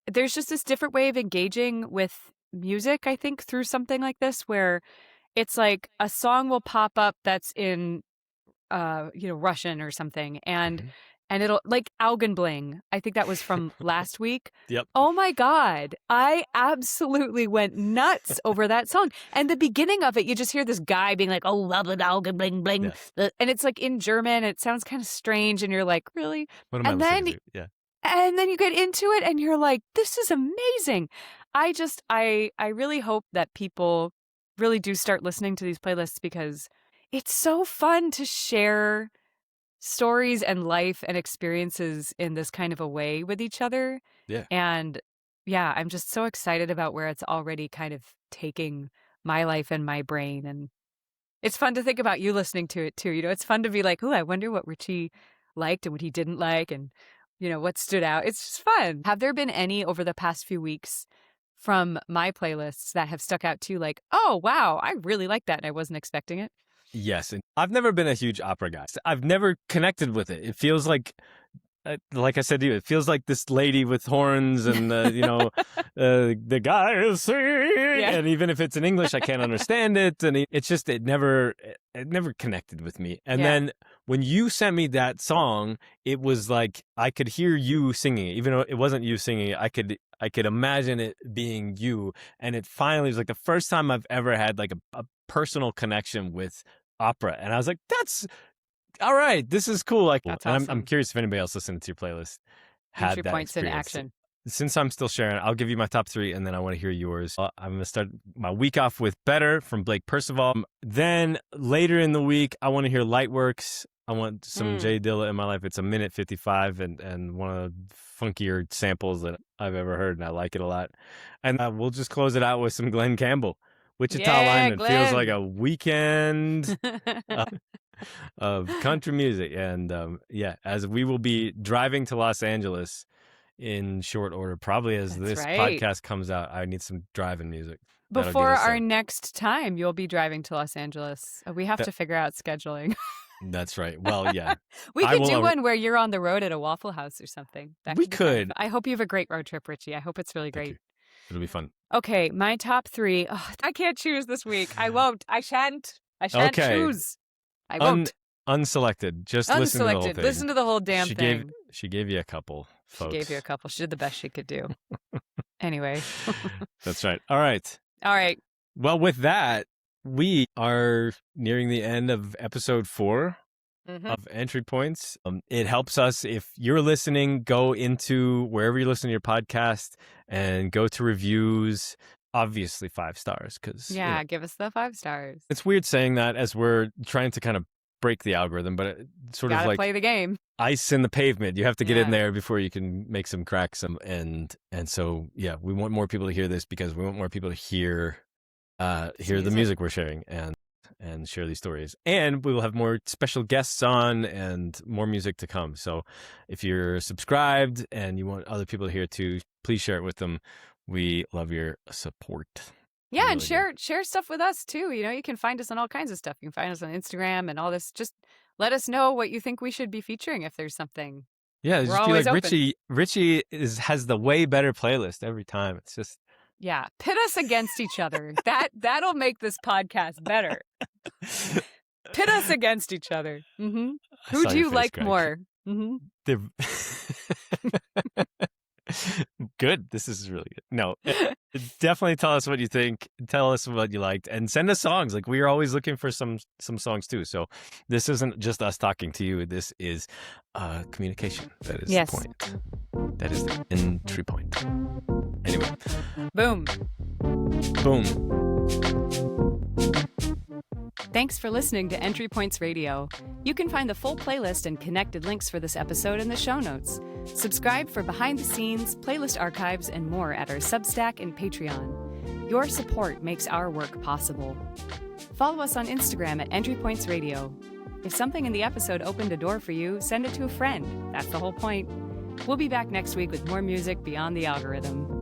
there's just this different way of engaging with music, I think, through something like this, where it's like a song will pop up that's in Russian or something, and it'll like Augenbling. I think that was from last week.
Yep.
Oh my God. I absolutely went nuts over that song. And the beginning of it, you just hear this guy being like, oh, blah, blah, Augenbling, bling. Yes. And it's like in German. It sounds kind of strange. And you're like, really?
What am I listening to? Yeah.
And then you get into it and you're like, this is amazing. I really hope that people really do start listening to these playlists, because it's so fun to share stories and life and experiences in this kind of a way with each other.
Yeah.
And yeah, I'm just so excited about where it's already kind of taking my life and my brain. And it's fun to think about you listening to it too. You know, it's fun to be like, oh, I wonder what Richie liked and what he didn't like, and, you know, what stood out. It's just fun. Have there been any over the past few weeks from my playlists that have stuck out to you, like, oh, wow, I really like that and I wasn't expecting it?
Yes. And I've never been a huge opera guy. I've never connected with it. It feels like I said to you, it feels like this lady with horns and, the guy is singing. Yeah. And even if it's in English, I can't understand it. And it never connected with me. And then when you sent me that song, it was like I could hear you singing it. Even though it wasn't you singing it, I could imagine it being you. And it finally was like the first time I've ever had like a personal connection with opera. And I was like, that's all right. This is cool. Like,
that's awesome.
I'm curious if anybody else listening to your playlist had
Entry
that
Points in
experience.
action.
Since I'm still sharing, I'll give you my top 3, and then I want to hear yours. I'm going to start my week off with Better from Blake Percival. Then later in the week, I want to hear Lightworks. I want some Jay Dilla in my life. It's a minute 55 and one of the funkier samples that I've ever heard, and I like it a lot. And we'll just close it out with some Glenn Campbell. Wichita Lineman.
Glenn.
Feels like a weekend of country music. And as we will be driving to Los Angeles in short order, probably as this podcast comes out, I need some driving music.
Before our next time, you'll be driving to Los Angeles. We have to figure out scheduling.
That's right. Well, yeah.
We could do one where you're on the road at a Waffle House or something.
We could.
I hope you have a great road trip, Richie. I hope it's really great.
It'll be fun.
Okay, my top 3. Oh, I can't choose this week. I won't. I shan't choose. I won't.
Unselected. Just listen to the whole thing.
Listen to the whole damn thing.
She gave you a couple, folks.
She gave you a couple. She did the best she could do. Anyway.
That's right. All right. Well, with that, we are nearing the end of episode 4 of Entry Points. It helps us if you're listening, go into wherever you listen to your podcast and go to reviews. Obviously 5 stars, because
give us the 5 stars.
It's weird saying that as we're trying to kind of break the algorithm, but it sort of like
play the game.
Ice in the pavement. You have to get in there before you can make some cracks. And so we want more people to hear this, because we want more people to hear the music we're sharing and share these stories. And we will have more special guests on and more music to come. So if you're subscribed and you want other people to hear too, please share it with them. We love your support.
Yeah, really, and share stuff with us too. You know, you can find us on all kinds of stuff. You can find us on Instagram and all this. Just let us know what you think we should be featuring if there's something.
Yeah, just be like open. Richie has the way better playlist every time. It's just
pit us against each other. That'll make this podcast better. Pit us against each other. Mm-hmm. Who do you like more? Mm-hmm.
Good. This is really good. No, definitely tell us what you think. Tell us what you liked, and send us songs. Like, we are always looking for some songs too. So this isn't just us talking to you. This is communication. That is the point. That is the entry point. Anyway.
Boom.
Boom.
Thanks for listening to Entry Points Radio. You can find the full playlist and connected links for this episode in the show notes. Subscribe for behind the scenes, playlist archives, and more at our Substack and Patreon. Your support makes our work possible. Follow us on Instagram at Entry Points Radio. If something in the episode opened a door for you, send it to a friend. That's the whole point. We'll be back next week with more music beyond the algorithm.